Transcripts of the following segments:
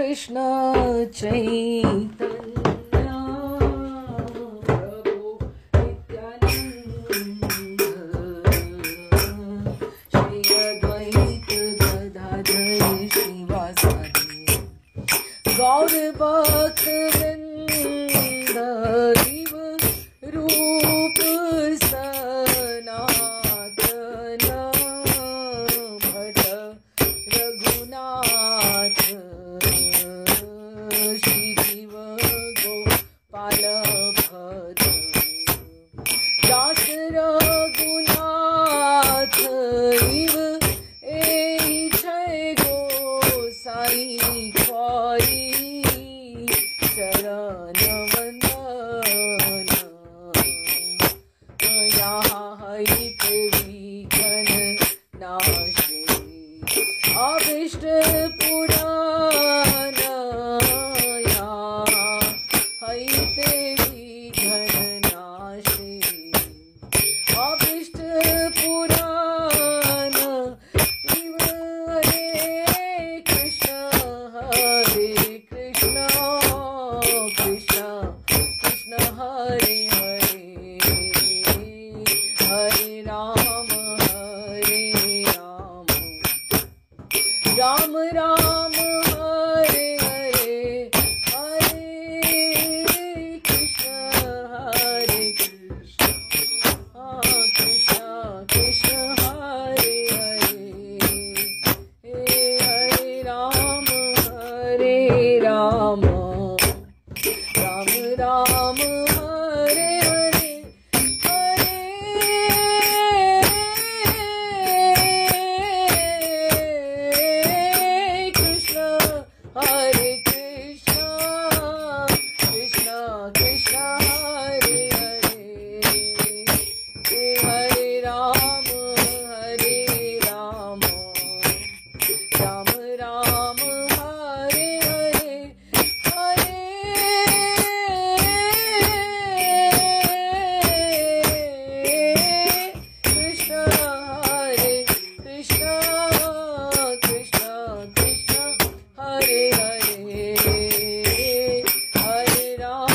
कृष्ण चैतन्य प्रभु नित्यानंद श्री अद्वैत गदाधर श्रीवासादि गौर भक्त वृंद शिव रूप सनातन भट रघुनाथ श्री जीव गोपाल भद्र दास रघुनाथ इव ए जय गोसाई ख्वाई चरण वंदन यहाँ हित विघ्न नाशे अभीष्ट पुराण यहाँ हित विघ्न नाशे अभीष्ट पुराण इव हरे कृष्ण कृष्ण कृष्ण हरे हरे हरे राम राम राम हरे हरे हरे कृष्ण कृष्ण कृष्ण हरे हरे हरे राम राम राम हरे हरे हरे कृष्ण कृष्ण कृष्ण हरे हरे हरे राम राम राम हरे हरे हरे कृष्ण कृष्ण कृष्ण कृष्ण हरे हरे हरे राम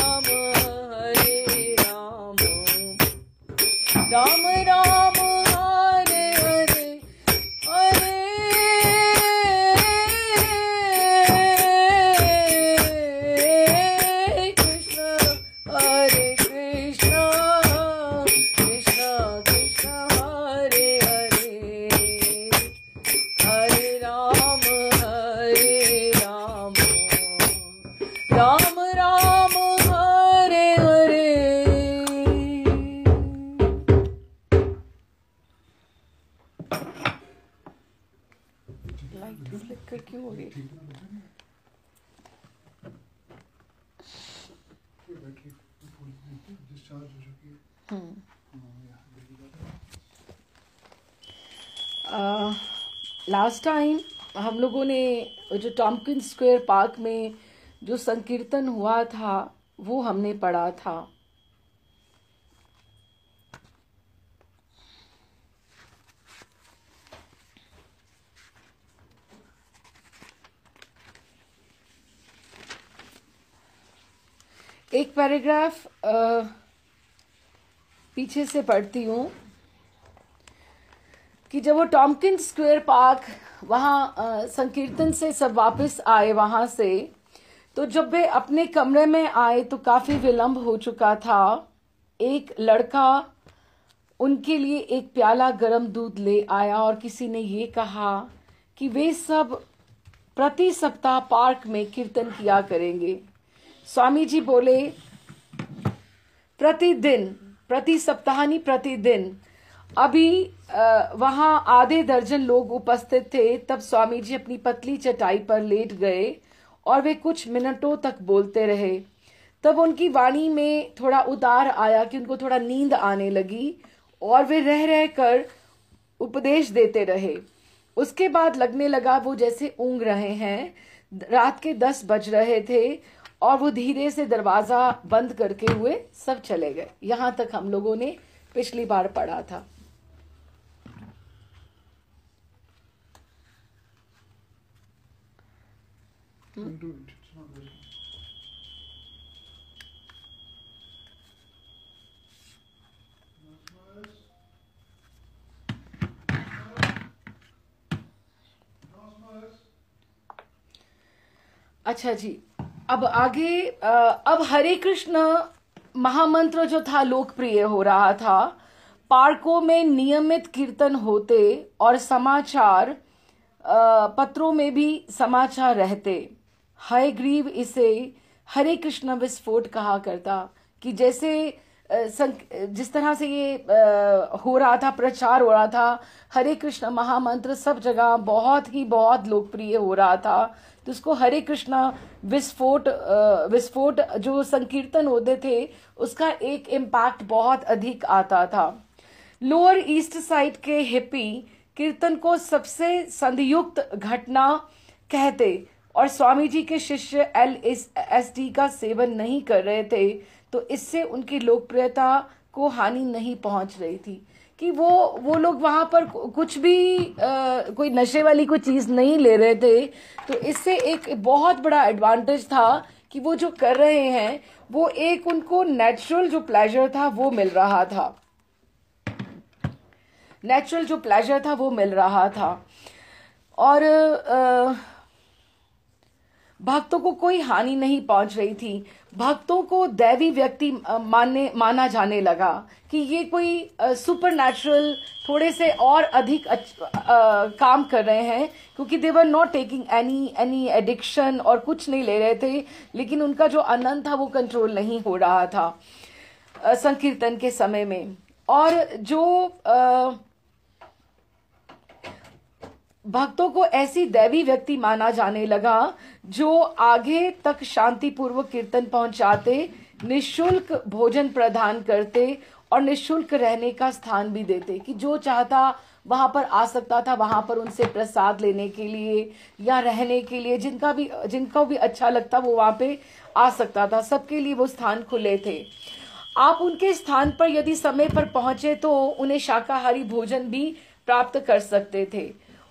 राम राम हरे हरे हरे कृष्ण कृष्ण कृष्ण हरे हरे हरे राम राम राम हरे हरे। लाइट फ्लिकर क्यों हो रही है? लास्ट टाइम हम लोगों ने जो टॉम्किंस स्क्वायर पार्क में जो संकीर्तन हुआ था वो हमने पढ़ा था। एक पैराग्राफ पीछे से पढ़ती हूँ कि जब वो टॉम्किंस स्क्वायर पार्क वहाँ संकीर्तन से सब वापस आए वहाँ से, तो जब वे अपने कमरे में आए तो काफ़ी विलंब हो चुका था। एक लड़का उनके लिए एक प्याला गर्म दूध ले आया और किसी ने ये कहा कि वे सब प्रति सप्ताह पार्क में कीर्तन किया करेंगे। स्वामी जी बोले प्रतिदिन, प्रति सप्ताह नहीं प्रतिदिन। अभी वहाँ आधे दर्जन लोग उपस्थित थे। तब स्वामी जी अपनी पतली चटाई पर लेट गए और वे कुछ मिनटों तक बोलते रहे। तब उनकी वाणी में थोड़ा उतार आया कि उनको थोड़ा नींद आने लगी और वे रह रह कर उपदेश देते रहे। उसके बाद लगने लगा वो जैसे ऊँग रहे हैं। रात के 10 बज रहे थे और वो धीरे से दरवाजा बंद करके हुए सब चले गए। यहाँ तक हम लोगों ने पिछली बार पढ़ा था। Don't do it. It's not working. अच्छा जी, अब आगे अब हरे कृष्ण महामंत्र जो था लोकप्रिय हो रहा था। पार्कों में नियमित कीर्तन होते और समाचार पत्रों में भी समाचार रहते। हयग्रीव इसे हरे कृष्ण विस्फोट कहा करता कि जैसे जिस तरह से ये हो रहा था, प्रचार हो रहा था, हरे कृष्ण महामंत्र सब जगह बहुत लोकप्रिय हो रहा था, तो उसको हरे कृष्ण विस्फोट जो संकीर्तन होते थे उसका एक इम्पैक्ट बहुत अधिक आता था। लोअर ईस्ट साइड के हिप्पी कीर्तन को सबसे संधियुक्त घटना कहते और स्वामी जी के शिष्य LSD का सेवन नहीं कर रहे थे, तो इससे उनकी लोकप्रियता को हानि नहीं पहुंच रही थी कि वो लोग वहां पर कुछ भी कोई नशे वाली कोई चीज नहीं ले रहे थे। तो इससे एक बहुत बड़ा एडवांटेज था कि वो जो कर रहे हैं वो एक उनको नेचुरल जो प्लेजर था वो मिल रहा था, नेचुरल जो प्लेजर था वो मिल रहा था। और भक्तों को कोई हानि नहीं पहुंच रही थी। भक्तों को दैवी व्यक्ति माना जाने लगा कि ये कोई सुपर नेचुरल थोड़े से और अधिक काम कर रहे हैं, क्योंकि they were not taking any addiction और कुछ नहीं ले रहे थे, लेकिन उनका जो आनंद था वो कंट्रोल नहीं हो रहा था संकीर्तन के समय में। और जो भक्तों को ऐसी दैवी व्यक्ति माना जाने लगा जो आगे तक शांतिपूर्वक कीर्तन पहुंचाते, निशुल्क भोजन प्रदान करते और निशुल्क रहने का स्थान भी देते कि जो चाहता वहां पर आ सकता था, वहां पर उनसे प्रसाद लेने के लिए या रहने के लिए, जिनको भी अच्छा लगता वो वहां पे आ सकता था। सबके लिए वो स्थान खुले थे। आप उनके स्थान पर यदि समय पर पहुंचे तो उन्हें शाकाहारी भोजन भी प्राप्त कर सकते थे।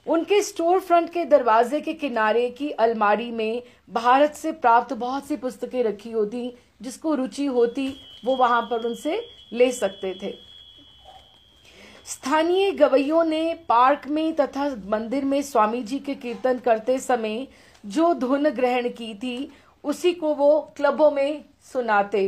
उनके स्टोर फ्रंट के दरवाजे के किनारे की अलमारी में भारत से प्राप्त बहुत सी पुस्तकें रखी होती, जिसको रुचि होती वो वहां पर उनसे ले सकते थे। स्थानीय गवैयों ने पार्क में तथा मंदिर में स्वामी जी के कीर्तन करते समय जो धुन ग्रहण की थी उसी को वो क्लबों में सुनाते।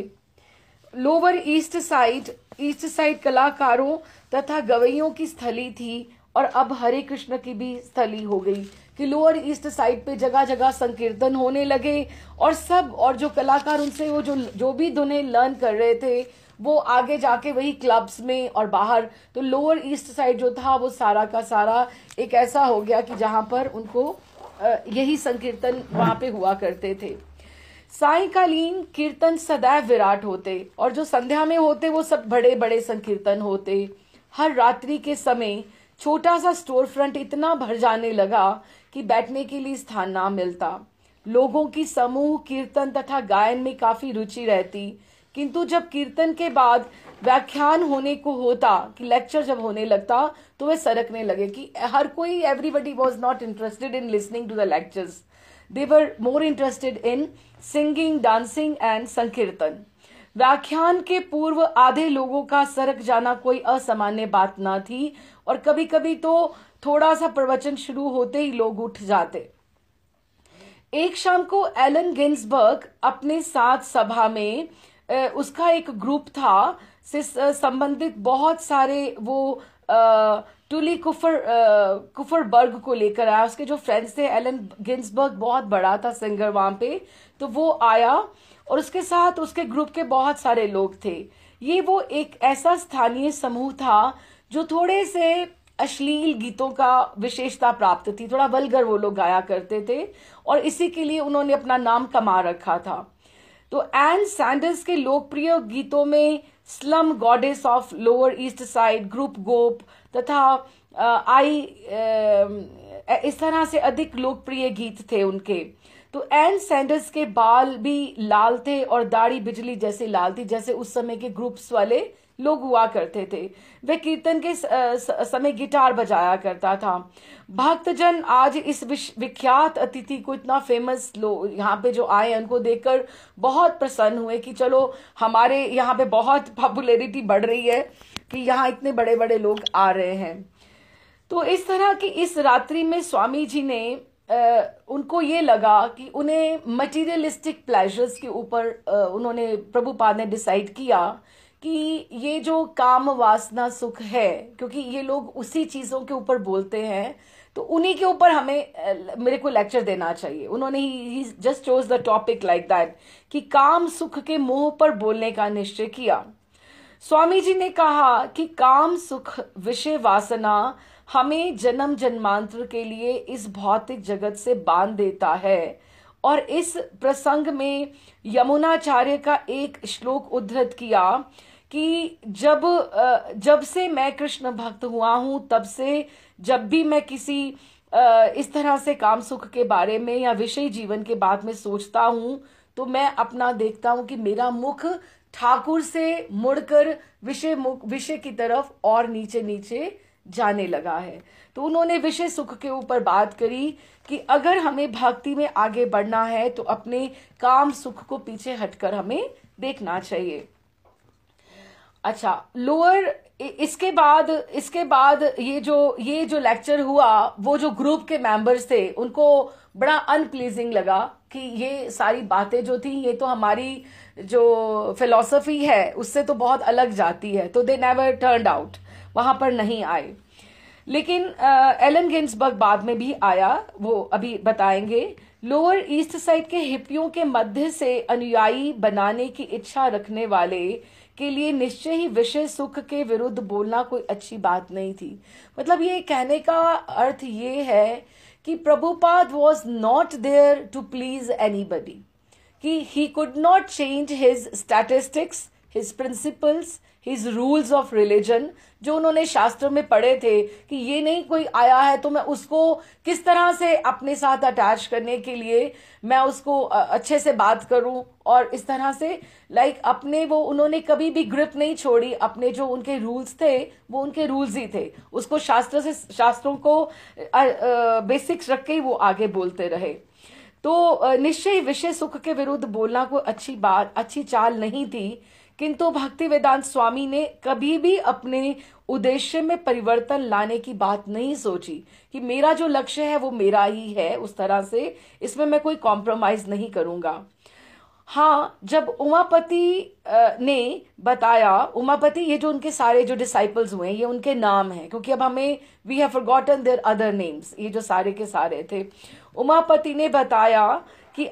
लोअर ईस्ट साइड कलाकारों तथा गवैयों की स्थली थी और अब हरे कृष्ण की भी स्थली हो गई कि लोअर ईस्ट साइड पे जगह जगह संकीर्तन होने लगे और जो कलाकार उनसे वो जो भी धुनें लर्न कर रहे थे वो आगे जाके वही क्लब्स में और बाहर, तो लोअर ईस्ट साइड जो था वो सारा का सारा एक ऐसा हो गया कि जहां पर उनको यही संकीर्तन वहां पे हुआ करते थे। सायंकालीन कीर्तन सदैव विराट होते और जो संध्या में होते वो सब बड़े बड़े संकीर्तन होते। हर रात्रि के समय छोटा सा स्टोर फ्रंट इतना भर जाने लगा कि बैठने के लिए स्थान ना मिलता। लोगों की समूह कीर्तन तथा गायन में काफी रुचि रहती, किंतु जब कीर्तन के बाद व्याख्यान होने को होता कि लेक्चर जब होने लगता तो वे सरकने लगे कि हर कोई, everybody was not interested in listening to the lectures, they were more interested in singing, dancing and sankirtan. व्याख्यान के पूर्व आधे लोगों का सरक जाना कोई असामान्य बात ना थी और कभी कभी तो थोड़ा सा प्रवचन शुरू होते ही लोग उठ जाते। एक शाम को एलन गिन्सबर्ग अपने साथ सभा में उसका एक ग्रुप था से संबंधित बहुत सारे वो टुली कुफरबर्ग को लेकर आया। उसके जो फ्रेंड्स थे, एलन गिन्सबर्ग बहुत बड़ा था सिंगर वहां पे, तो वो आया और उसके साथ उसके ग्रुप के बहुत सारे लोग थे। ये वो एक ऐसा स्थानीय समूह था जो थोड़े से अश्लील गीतों का विशेषता प्राप्त थी, थोड़ा वल्गर वो लोग गाया करते थे और इसी के लिए उन्होंने अपना नाम कमा रखा था। तो एन सैंडर्स के लोकप्रिय गीतों में slum goddess of lower east side, group गोप तथा इस तरह से अधिक लोकप्रिय गीत थे उनके। तो एन सैंडर्स के बाल भी लाल थे और दाढ़ी बिजली जैसे लाल थी, जैसे उस समय के ग्रुप्स वाले लोग हुआ करते थे। वह कीर्तन के समय गिटार बजाया करता था। भक्तजन आज इस विख्यात अतिथि को, इतना फेमस लोग यहाँ पे जो आए उनको देखकर बहुत प्रसन्न हुए कि चलो हमारे यहाँ पे बहुत पॉपुलैरिटी बढ़ रही है कि यहाँ इतने बड़े बड़े लोग आ रहे हैं। तो इस तरह की इस रात्रि में स्वामी जी ने उनको ये लगा कि उन्हें मटेरियलिस्टिक प्लेजर्स के ऊपर उन्होंने, प्रभुपाद ने डिसाइड किया कि ये जो काम वासना सुख है, क्योंकि ये लोग उसी चीजों के ऊपर बोलते हैं, तो उन्हीं के ऊपर हमें, मेरे को लेक्चर देना चाहिए। उन्होंने he just chose the topic like that कि काम सुख के मोह पर बोलने का निश्चय किया। स्वामी जी ने कहा कि काम सुख विषय वासना हमें जन्म जन्मांतर के लिए इस भौतिक जगत से बांध देता है। और इस प्रसंग में यमुनाचार्य का एक श्लोक उद्धृत किया कि जब से मैं कृष्ण भक्त हुआ हूं, तब से जब भी मैं किसी इस तरह से काम सुख के बारे में या विषय जीवन के बारे में सोचता हूं, तो मैं अपना देखता हूं कि मेरा मुख ठाकुर से मुड़कर विषय की तरफ और नीचे नीचे जाने लगा है। तो उन्होंने विषय सुख के ऊपर बात करी कि अगर हमें भक्ति में आगे बढ़ना है तो अपने काम सुख को पीछे हटकर हमें देखना चाहिए। अच्छा, लोअर इसके बाद ये जो लेक्चर हुआ, वो जो ग्रुप के मेंबर्स थे उनको बड़ा अनप्लीजिंग लगा कि ये सारी बातें जो थी ये तो हमारी जो फिलॉसफी है उससे तो बहुत अलग जाती है। तो दे नेवर टर्न्ड आउट, वहां पर नहीं आए। लेकिन एलन गिन्सबर्ग बाद में भी आया, वो अभी बताएंगे। लोअर ईस्ट साइड के हिप्पियों के मध्य से अनुयायी बनाने की इच्छा रखने वाले के लिए निश्चय ही विषय सुख के विरुद्ध बोलना कोई अच्छी बात नहीं थी। मतलब ये कहने का अर्थ ये है कि Prabhupada was not there to please anybody, कि he could not change his statistics, his principles, his rules of religion, जो उन्होंने शास्त्र में पढ़े थे कि ये नहीं कोई आया है तो मैं उसको किस तरह से अपने साथ अटैच करने के लिए मैं उसको अच्छे से बात करूं, और इस तरह से अपने वो उन्होंने कभी भी ग्रिप नहीं छोड़ी। अपने जो उनके रूल्स थे वो उनके रूल्स ही थे, उसको शास्त्रों को बेसिक्स रख के ही वो आगे बोलते रहे। तो निश्चय विषय सुख के विरुद्ध बोलना कोई अच्छी चाल नहीं थी। किंतु भक्ति वेदांत स्वामी ने कभी भी अपने उद्देश्य में परिवर्तन लाने की बात नहीं सोची कि मेरा जो लक्ष्य है वो मेरा ही है, उस तरह से इसमें मैं कोई कॉम्प्रोमाइज नहीं करूंगा। हाँ, जब उमापति ने बताया, उमापति ये जो उनके सारे जो डिसाइपल्स हुए ये उनके नाम हैं, क्योंकि अब हमें we have forgotten their other names, ये जो सारे के सारे थे। उमापति ने बताया कि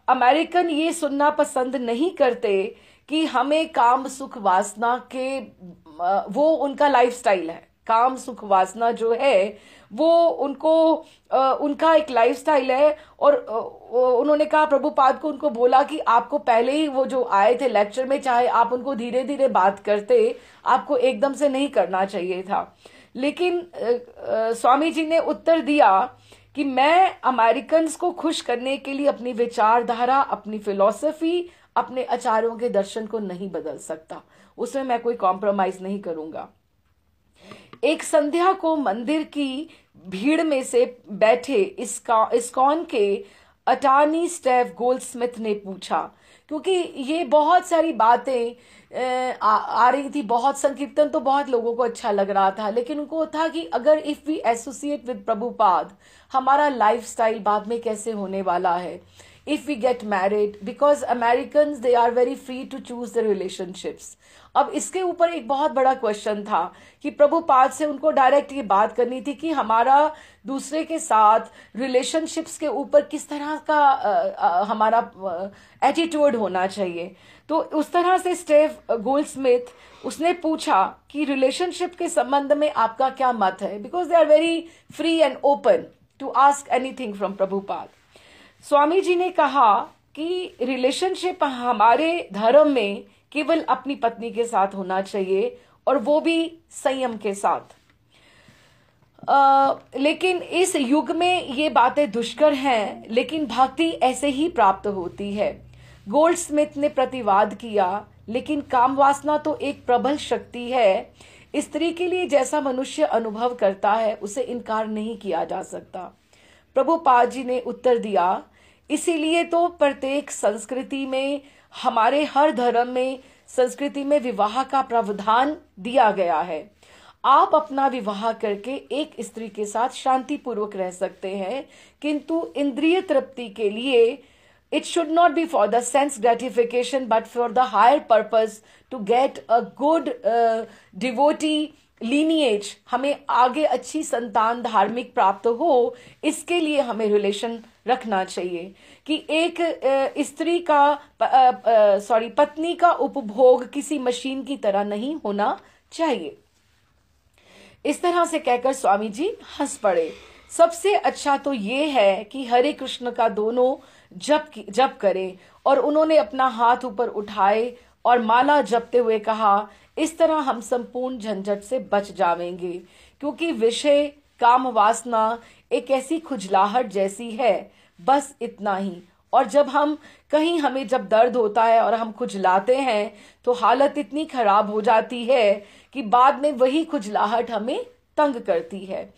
अमेरिकन ये सुनना पसंद नहीं करते कि हमें काम सुख वासना के, वो उनका लाइफस्टाइल है। काम सुख वासना जो है वो उनका एक लाइफस्टाइल है। और उन्होंने कहा, प्रभुपाद को उनको बोला कि आपको पहले ही वो जो आए थे लेक्चर में, चाहे आप उनको धीरे धीरे बात करते, आपको एकदम से नहीं करना चाहिए था। लेकिन स्वामी जी ने उत्तर दिया कि मैं अमेरिकन्स को खुश करने के लिए अपनी विचारधारा, अपनी फिलॉसफी, अपने आचार्यों के दर्शन को नहीं बदल सकता, उसमें मैं कोई कॉम्प्रोमाइज नहीं करूंगा। एक संध्या को मंदिर की भीड़ में से बैठे इस्कॉन के अटॉर्नी स्टेव गोल्डस्मिथ ने पूछा, क्योंकि ये बहुत सारी बातें आ रही थी, बहुत संकीर्तन तो बहुत लोगों को अच्छा लग रहा था, लेकिन उनको था कि अगर if we associate with Prabhupada, हमारा लाइफस्टाइल बाद में कैसे होने वाला है, if we get married, because Americans they are very free to choose their relationships। अब इसके ऊपर एक बहुत बड़ा क्वेश्चन था कि प्रभुपाद से उनको डायरेक्ट ये बात करनी थी कि हमारा दूसरे के साथ रिलेशनशिप्स के ऊपर किस तरह का हमारा एटीट्यूड होना चाहिए। तो उस तरह से स्टेव गोल्डस्मिथ उसने पूछा कि रिलेशनशिप के संबंध में आपका क्या मत है, because they are very free and open to ask anything from Prabhupada. Swami ji ने कहा कि रिलेशनशिप हमारे धर्म में केवल अपनी पत्नी के साथ होना चाहिए, और वो भी संयम के साथ। लेकिन इस युग में ये बातें दुष्कर हैं, लेकिन भक्ति ऐसे ही प्राप्त होती है। गोल्डस्मिथ ने प्रतिवाद किया लेकिन काम वासना तो एक प्रबल शक्ति है। स्त्री के लिए जैसा मनुष्य अनुभव करता है उसे इनकार नहीं किया जा सकता। प्रभुपाद जी ने उत्तर दिया, इसीलिए तो प्रत्येक संस्कृति में, हमारे हर धर्म में, संस्कृति में विवाह का प्रावधान दिया गया है। आप अपना विवाह करके एक स्त्री के साथ शांतिपूर्वक रह सकते हैं, किंतु इंद्रिय तृप्ति के लिए it should not be for the sense gratification but for the higher purpose to get a good devotee lineage। हमें आगे अच्छी संतान धार्मिक प्राप्त हो, इसके लिए हमें रिलेशन रखना चाहिए कि एक स्त्री का पत्नी का उपभोग किसी मशीन की तरह नहीं होना चाहिए। इस तरह से कहकर स्वामी जी हंस पड़े। सबसे अच्छा तो ये है कि हरे कृष्ण का दोनों जप करें। और उन्होंने अपना हाथ ऊपर उठाए और माला जपते हुए कहा, इस तरह हम संपूर्ण झंझट से बच जाएंगे, क्योंकि विषय काम वासना एक ऐसी खुजलाहट जैसी है, बस इतना ही। और जब हमें जब दर्द होता है और हम खुजलाते हैं तो हालत इतनी खराब हो जाती है कि बाद में वही खुजलाहट हमें तंग करती है।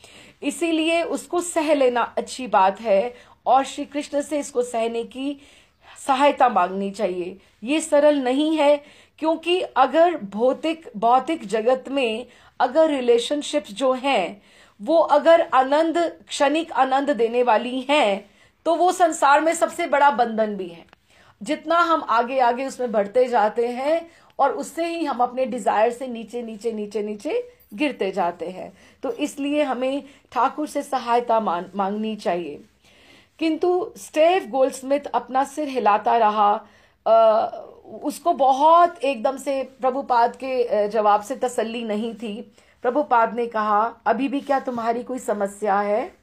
इसीलिए उसको सह लेना अच्छी बात है और श्री कृष्ण से इसको सहने की सहायता मांगनी चाहिए। ये सरल नहीं है, क्योंकि अगर भौतिक जगत में अगर रिलेशनशिप्स जो हैं वो अगर क्षणिक आनंद देने वाली हैं, तो वो संसार में सबसे बड़ा बंधन भी है। जितना हम आगे आगे उसमें बढ़ते जाते हैं और उससे ही हम अपने डिजायर से नीचे नीचे नीचे नीचे गिरते जाते हैं। तो इसलिए हमें ठाकुर से सहायता मांगनी चाहिए। किंतु स्टीव गोल्डस्मिथ अपना सिर हिलाता रहा। उसको बहुत एकदम से प्रभुपाद के जवाब से तसल्ली नहीं थी। प्रभुपाद ने कहा, अभी भी क्या तुम्हारी कोई समस्या है?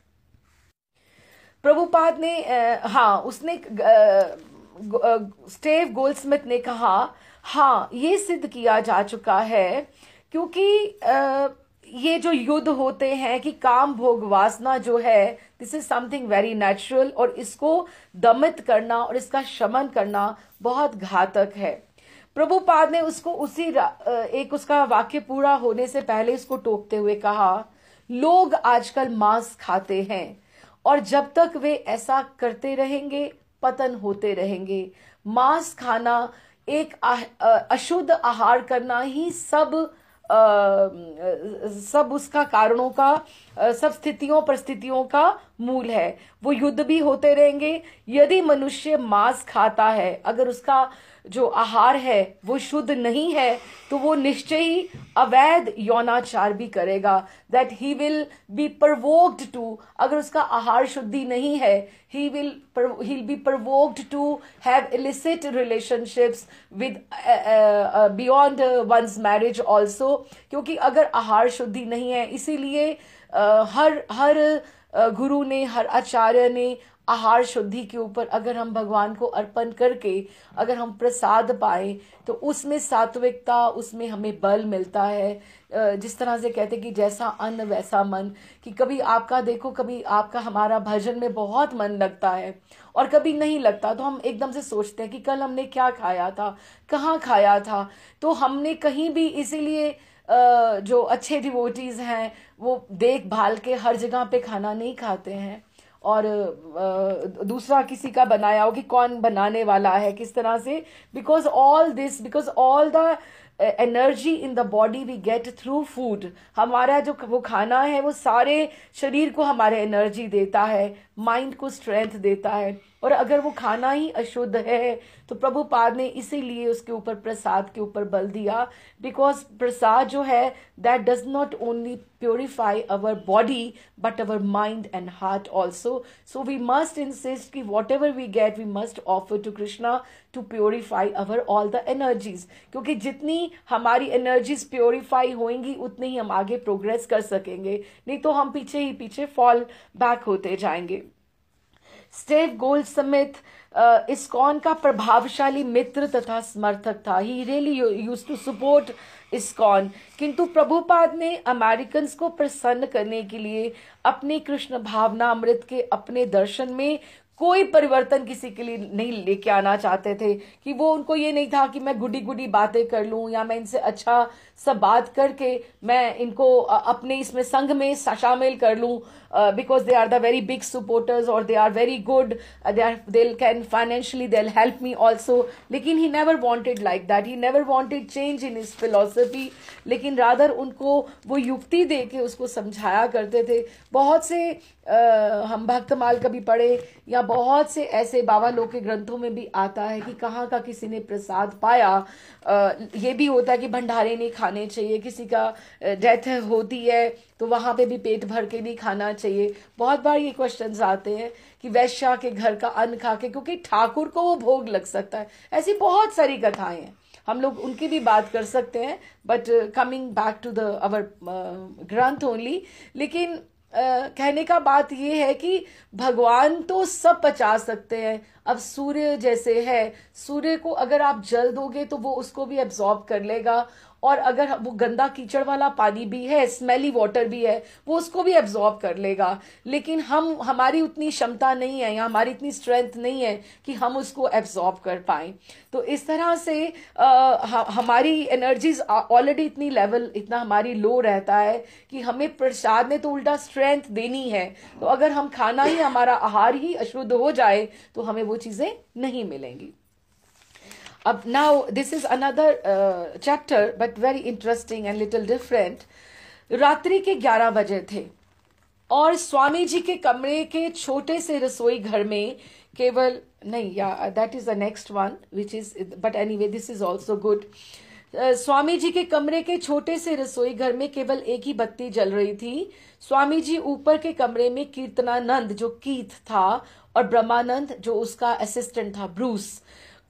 प्रभुपाद ने स्टीव गोल्डस्मिथ ने कहा, हाँ, ये सिद्ध किया जा चुका है, क्योंकि ये जो युद्ध होते हैं कि काम भोग वासना जो है, this is something very natural, और इसको दमित करना और इसका शमन करना बहुत घातक है। प्रभुपाद ने उसको उसका वाक्य पूरा होने से पहले इसको टोकते हुए कहा, लोग आजकल मांस खाते हैं और जब तक वे ऐसा करते रहेंगे पतन होते रहेंगे। मांस खाना, एक अशुद्ध आहार करना ही सब उसका कारणों का, सब स्थितियों परिस्थितियों का मूल है। वो युद्ध भी होते रहेंगे। यदि मनुष्य मांस खाता है, अगर उसका जो आहार है वो शुद्ध नहीं है, तो वो निश्चय ही अवैध यौनाचार भी करेगा। That he will be provoked to, अगर उसका आहार शुद्धि नहीं है, he'll be provoked to have illicit relationships with beyond one's marriage also, क्योंकि अगर आहार शुद्धि नहीं है, इसीलिए हर गुरु ने, हर आचार्य ने आहार शुद्धि के ऊपर अगर हम भगवान को अर्पण करके अगर हम प्रसाद पाए तो उसमें सात्विकता, उसमें हमें बल मिलता है। जिस तरह से कहते कि जैसा अन्न वैसा मन, कि कभी आपका देखो, कभी आपका हमारा भजन में बहुत मन लगता है और कभी नहीं लगता, तो हम एकदम से सोचते हैं कि कल हमने क्या खाया था, कहाँ खाया था। तो हमने कहीं भी, इसीलिए जो अच्छे डिवोटीज हैं वो देखभाल के हर जगह पे खाना नहीं खाते हैं और दूसरा किसी का बनाया हो कि कौन बनाने वाला है, किस तरह से, because all the energy in the body we get through food. हमारा जो वो खाना है वो सारे शरीर को हमारे एनर्जी देता है, माइंड को स्ट्रेंथ देता है। और अगर वो खाना ही अशुद्ध है तो प्रभुपाद ने इसीलिए उसके ऊपर, प्रसाद के ऊपर बल दिया, बिकॉज प्रसाद जो है that does not only purify our body but our mind and heart also. So we must insist कि whatever we get we must offer to Krishna to purify our all the energies, क्योंकि जितनी हमारी energies purify होंगी उतनी ही हम आगे progress कर सकेंगे, नहीं तो हम पीछे ही पीछे फॉल बैक होते जाएंगे। स्टीव गोल्डस्मिथ इस्कॉन का प्रभावशाली मित्र तथा समर्थक था। He really used to support ISKCON. किंतु प्रभुपाद ने अमेरिकन्स को प्रसन्न करने के लिए अपने कृष्ण भावना अमृत के अपने दर्शन में कोई परिवर्तन किसी के लिए नहीं लेके आना चाहते थे, कि वो उनको ये नहीं था कि मैं गुडी गुडी बातें कर लूं या मैं इनसे अच्छा सब बात करके मैं इनको अपने इसमें संघ में शामिल कर लूं, because they are the very big supporters और they are very good, they can financially they help me also. लेकिन he never wanted like that, he never wanted change in his philosophy, लेकिन रादर उनको वो युक्ति दे के उसको समझाया करते थे. बहुत से हम भक्तमाल कभी पढ़े या बहुत से ऐसे बाबा लोग के ग्रंथों में भी आता है कि कहाँ का किसी ने प्रसाद पाया. ये भी होता है कि भंडारे नहीं खाने चाहिए, किसी का डेथ होती है तो वहां पे भी पेट भर के नहीं खाना चाहिए. बहुत बार ये क्वेश्चंस आते हैं कि वैश्या के घर का अन्न खा के, क्योंकि ठाकुर को वो भोग लग सकता है. ऐसी बहुत सारी कथाएं हैं, हम लोग उनकी भी बात कर सकते हैं, but coming back to the our ग्रंथ ओनली. लेकिन कहने का बात ये है कि भगवान तो सब पचा सकते हैं. अब सूर्य जैसे है, सूर्य को अगर आप जल दोगे तो वो उसको भी एब्जॉर्ब कर लेगा, और अगर वो गंदा कीचड़ वाला पानी भी है, स्मेली वाटर भी है, वो उसको भी एब्जॉर्ब कर लेगा. लेकिन हमारी उतनी क्षमता नहीं है या हमारी इतनी स्ट्रेंथ नहीं है कि हम उसको एब्जॉर्ब कर पाए. तो इस तरह से हमारी एनर्जीज ऑलरेडी इतनी लेवल इतना हमारी लो रहता है कि हमें प्रसाद ने तो उल्टा स्ट्रेंथ देनी है. तो अगर हम खाना ही, हमारा आहार ही अशुद्ध हो जाए तो हमें वो चीजें नहीं मिलेंगी. अब now this is another chapter but very interesting and little different. रात्रि के 11 बजे थे और स्वामी जी के कमरे के छोटे से रसोई घर में केवल नहीं, या that is the next one which is, but anyway this is also good. Swami ji के कमरे के छोटे से रसोई घर में केवल एक ही बत्ती जल रही थी. स्वामी जी ऊपर के कमरे में कीर्तनानंद जो कीथ था और ब्रह्मानंद जो उसका असिस्टेंट था ब्रूस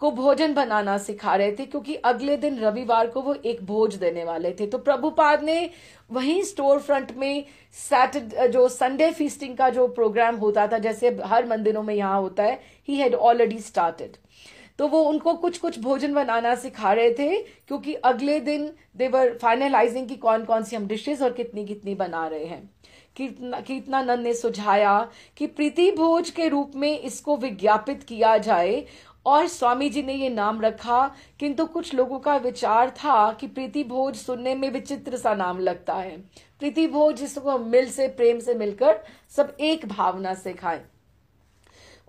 को भोजन बनाना सिखा रहे थे, क्योंकि अगले दिन रविवार को वो एक भोज देने वाले थे. तो प्रभुपाद ने वहीं स्टोर फ्रंट में सैटरडे जो संडे फीस्टिंग का जो प्रोग्राम होता था, जैसे हर मंदिरों में यहाँ होता है, ही हैड ऑलरेडी स्टार्टेड. तो वो उनको कुछ कुछ भोजन बनाना सिखा रहे थे, क्योंकि अगले दिन दे वर फाइनलाइजिंग कि कौन कौन सी हम डिशेस और कितनी कितनी बना रहे हैं. कीर्तनानंद ने सुझाया कि प्रीति भोज के रूप में इसको विज्ञापित किया जाए, और स्वामी जी ने ये नाम रखा. किंतु कुछ लोगों का विचार था कि प्रीति भोज सुनने में विचित्र सा नाम लगता है. प्रीति भोज जिसको हम मिल से, प्रेम से मिलकर सब एक भावना से खाएं.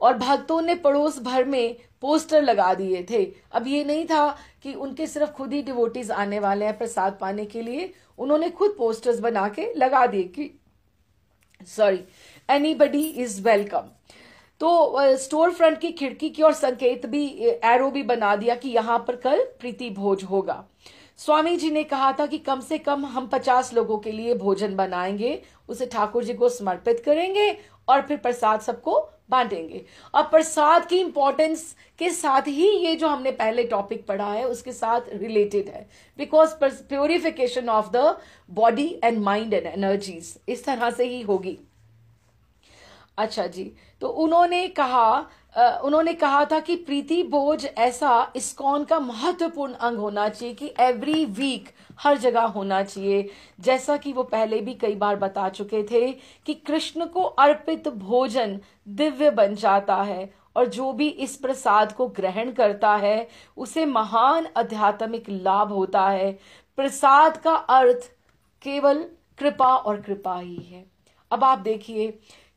और भक्तों ने पड़ोस भर में पोस्टर लगा दिए थे. अब ये नहीं था कि उनके सिर्फ खुद ही डिवोटीज आने वाले हैं प्रसाद पाने के लिए, उन्होंने खुद पोस्टर्स बना के लगा दिए कि एनीबडी इज वेलकम. तो स्टोर फ्रंट की खिड़की की ओर संकेत भी, एरो भी बना दिया कि यहां पर कल प्रीति भोज होगा. स्वामी जी ने कहा था कि कम से कम हम 50 लोगों के लिए भोजन बनाएंगे, उसे ठाकुर जी को समर्पित करेंगे और फिर प्रसाद सबको बांटेंगे. अब प्रसाद की इंपॉर्टेंस के साथ ही ये जो हमने पहले टॉपिक पढ़ा है उसके साथ रिलेटेड है, because purification of the body and mind and energies इस तरह से ही होगी. अच्छा जी, तो उन्होंने कहा था कि प्रीति भोज ऐसा इस्कॉन का महत्वपूर्ण अंग होना चाहिए कि एवरी वीक हर जगह होना चाहिए. जैसा कि वो पहले भी कई बार बता चुके थे कि कृष्ण को अर्पित भोजन दिव्य बन जाता है, और जो भी इस प्रसाद को ग्रहण करता है उसे महान आध्यात्मिक लाभ होता है. प्रसाद का अर्थ केवल कृपा और कृपा ही है. अब आप देखिए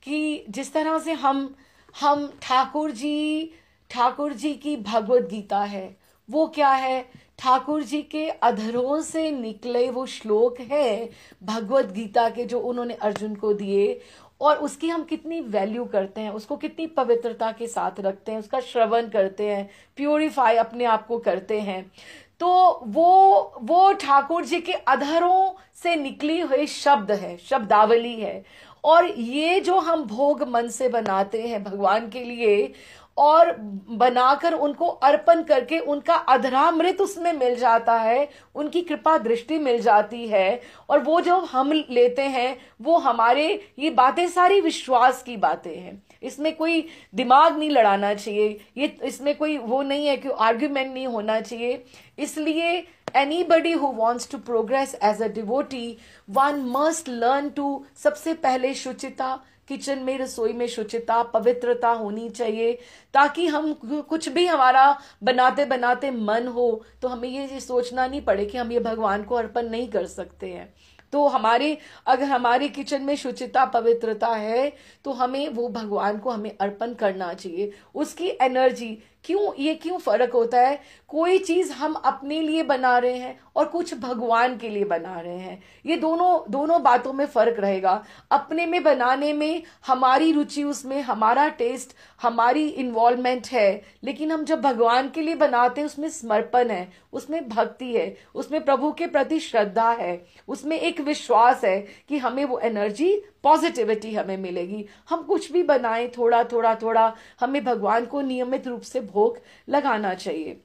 कि जिस तरह से हम ठाकुर जी की भगवत गीता है, वो क्या है, ठाकुर जी के अधरों से निकले वो श्लोक है भगवत गीता के जो उन्होंने अर्जुन को दिए, और उसकी हम कितनी वैल्यू करते हैं, उसको कितनी पवित्रता के साथ रखते हैं, उसका श्रवण करते हैं, प्यूरिफाई अपने आप को करते हैं. तो वो ठाकुर जी के अधरों से निकली हुई शब्द है, शब्दावली है. और ये जो हम भोग मन से बनाते हैं भगवान के लिए, और बनाकर उनको अर्पण करके उनका अधरामृत उसमें मिल जाता है, उनकी कृपा दृष्टि मिल जाती है, और वो जो हम लेते हैं वो हमारे, ये बातें सारी विश्वास की बातें हैं. इसमें कोई दिमाग नहीं लड़ाना चाहिए, ये इसमें कोई वो नहीं है कि आर्ग्यूमेंट नहीं होना चाहिए. इसलिए anybody who wants to progress as a devotee, one must learn to सबसे पहले शुचिता, किचन में, रसोई में शुचिता, पवित्रता होनी चाहिए, ताकि हम कुछ भी हमारा बनाते बनाते मन हो तो हमें ये सोचना नहीं पड़े कि हम ये भगवान को अर्पण नहीं कर सकते हैं। तो अगर हमारे किचन में शुचिता, पवित्रता है, तो हमें वो भगवान को हमें अर्पण करना चाहिए। उसकी एनर्जी क्यों फर्क होता है? कोई चीज हम अपने लिए बना रहे हैं और कुछ भगवान के लिए बना रहे हैं, ये दोनों बातों में फर्क रहेगा। अपने में बनाने में हमारी रुचि, उसमें हमारा टेस्ट, हमारी इन्वॉल्वमेंट है, लेकिन हम जब भगवान के लिए बनाते हैं उसमें समर्पण है, उसमें भक्ति है, उसमें प्रभु के प्रति श्रद्धा है, उसमें एक विश्वास है कि हमें वो एनर्जी, पॉजिटिविटी हमें मिलेगी। हम कुछ भी बनाएं, थोड़ा थोड़ा थोड़ा, हमें भगवान को नियमित रूप से भोग लगाना चाहिए।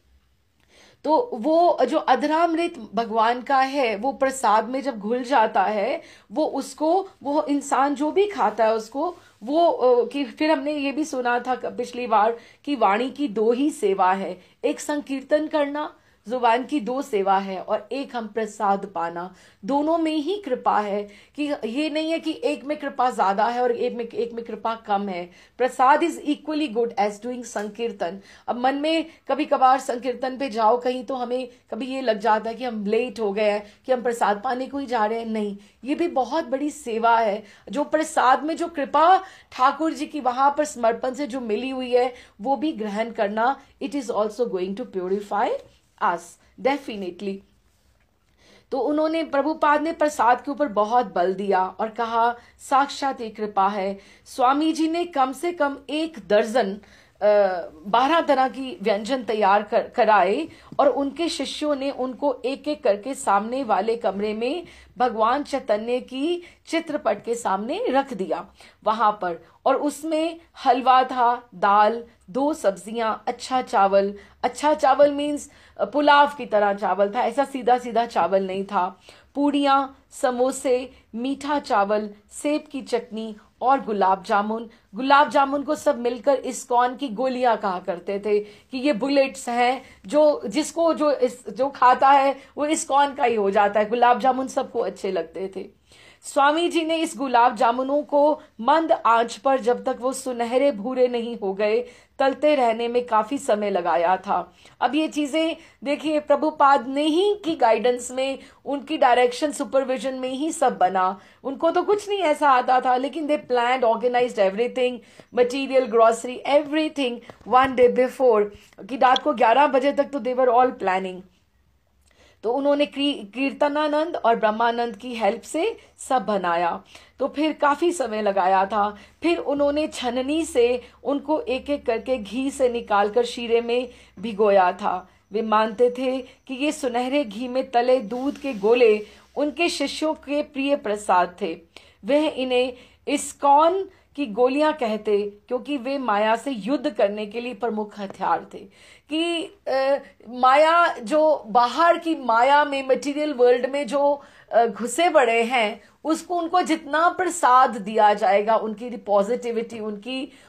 तो वो जो अधरामृत भगवान का है, वो प्रसाद में जब घुल जाता है, वो इंसान जो भी खाता है उसको कि फिर हमने ये भी सुना था पिछली बार कि वाणी की दो ही सेवा है, एक संकीर्तन करना, जुबान की दो सेवा है, और एक हम प्रसाद पाना। दोनों में ही कृपा है, कि ये नहीं है कि एक में कृपा ज्यादा है और एक में कृपा कम है। Prasad is equally good as doing sankirtan. अब मन में कभी कभार संकीर्तन पे जाओ कहीं, तो हमें कभी ये लग जाता है कि हम लेट हो गए हैं, कि हम प्रसाद पाने को ही जा रहे हैं। नहीं, ये भी बहुत बड़ी सेवा है। जो प्रसाद में जो कृपा ठाकुर जी की वहां पर समर्पण से जो मिली हुई है, वो भी ग्रहण करना, it is also going to purify us definitely. तो उन्होंने, प्रभुपाद ने प्रसाद के ऊपर बहुत बल दिया और कहा साक्षात एक कृपा है। स्वामी जी ने कम से कम 1 दर्जन 12 तरह की व्यंजन तैयार कराए, और उनके शिष्यों ने उनको एक एक करके सामने वाले कमरे में भगवान चैतन्य की चित्रपट के सामने रख दिया वहां पर। और उसमें हलवा था, दाल, 2 सब्जियां, अच्छा चावल मीन्स पुलाव की तरह चावल था, ऐसा सीधा सीधा चावल नहीं था, पूड़ियां, समोसे, मीठा चावल, सेब की चटनी और गुलाब जामुन को सब मिलकर इस्कॉन की गोलियां कहा करते थे, कि ये बुलेट्स हैं, जो खाता है वो इस्कॉन का ही हो जाता है। गुलाब जामुन सबको अच्छे लगते थे। स्वामी जी ने इस गुलाब जामुनों को मंद आंच पर, जब तक वो सुनहरे भूरे नहीं हो गए, तलते रहने में काफी समय लगाया था। अब ये चीजें देखिए, प्रभुपाद ने ही की गाइडेंस में, उनकी डायरेक्शन, सुपरविजन में ही सब बना। उनको तो कुछ नहीं ऐसा आता था, लेकिन they planned, organised everything, material, grocery, everything 1 day before, कि रात को 11 बजे तक तो दे वर ऑल प्लानिंग। तो उन्होंने कीर्तनानंद और ब्रह्मानंद की हेल्प से सब बनाया। तो फिर काफी समय लगाया था। फिर उन्होंने छननी से उनको एक एक करके घी से निकालकर शीरे में भिगोया था। वे मानते थे कि ये सुनहरे घी में तले दूध के गोले उनके शिष्यों के प्रिय प्रसाद थे। वह इन्हें इस्कॉन की गोलियां कहते, क्योंकि वे माया से युद्ध करने के लिए प्रमुख हथियार थे। कि माया, जो बाहर की माया में, मटेरियल वर्ल्ड में जो घुसे पड़े हैं, उसको, उनको जितना प्रसाद दिया जाएगा, उनकी पॉजिटिविटी,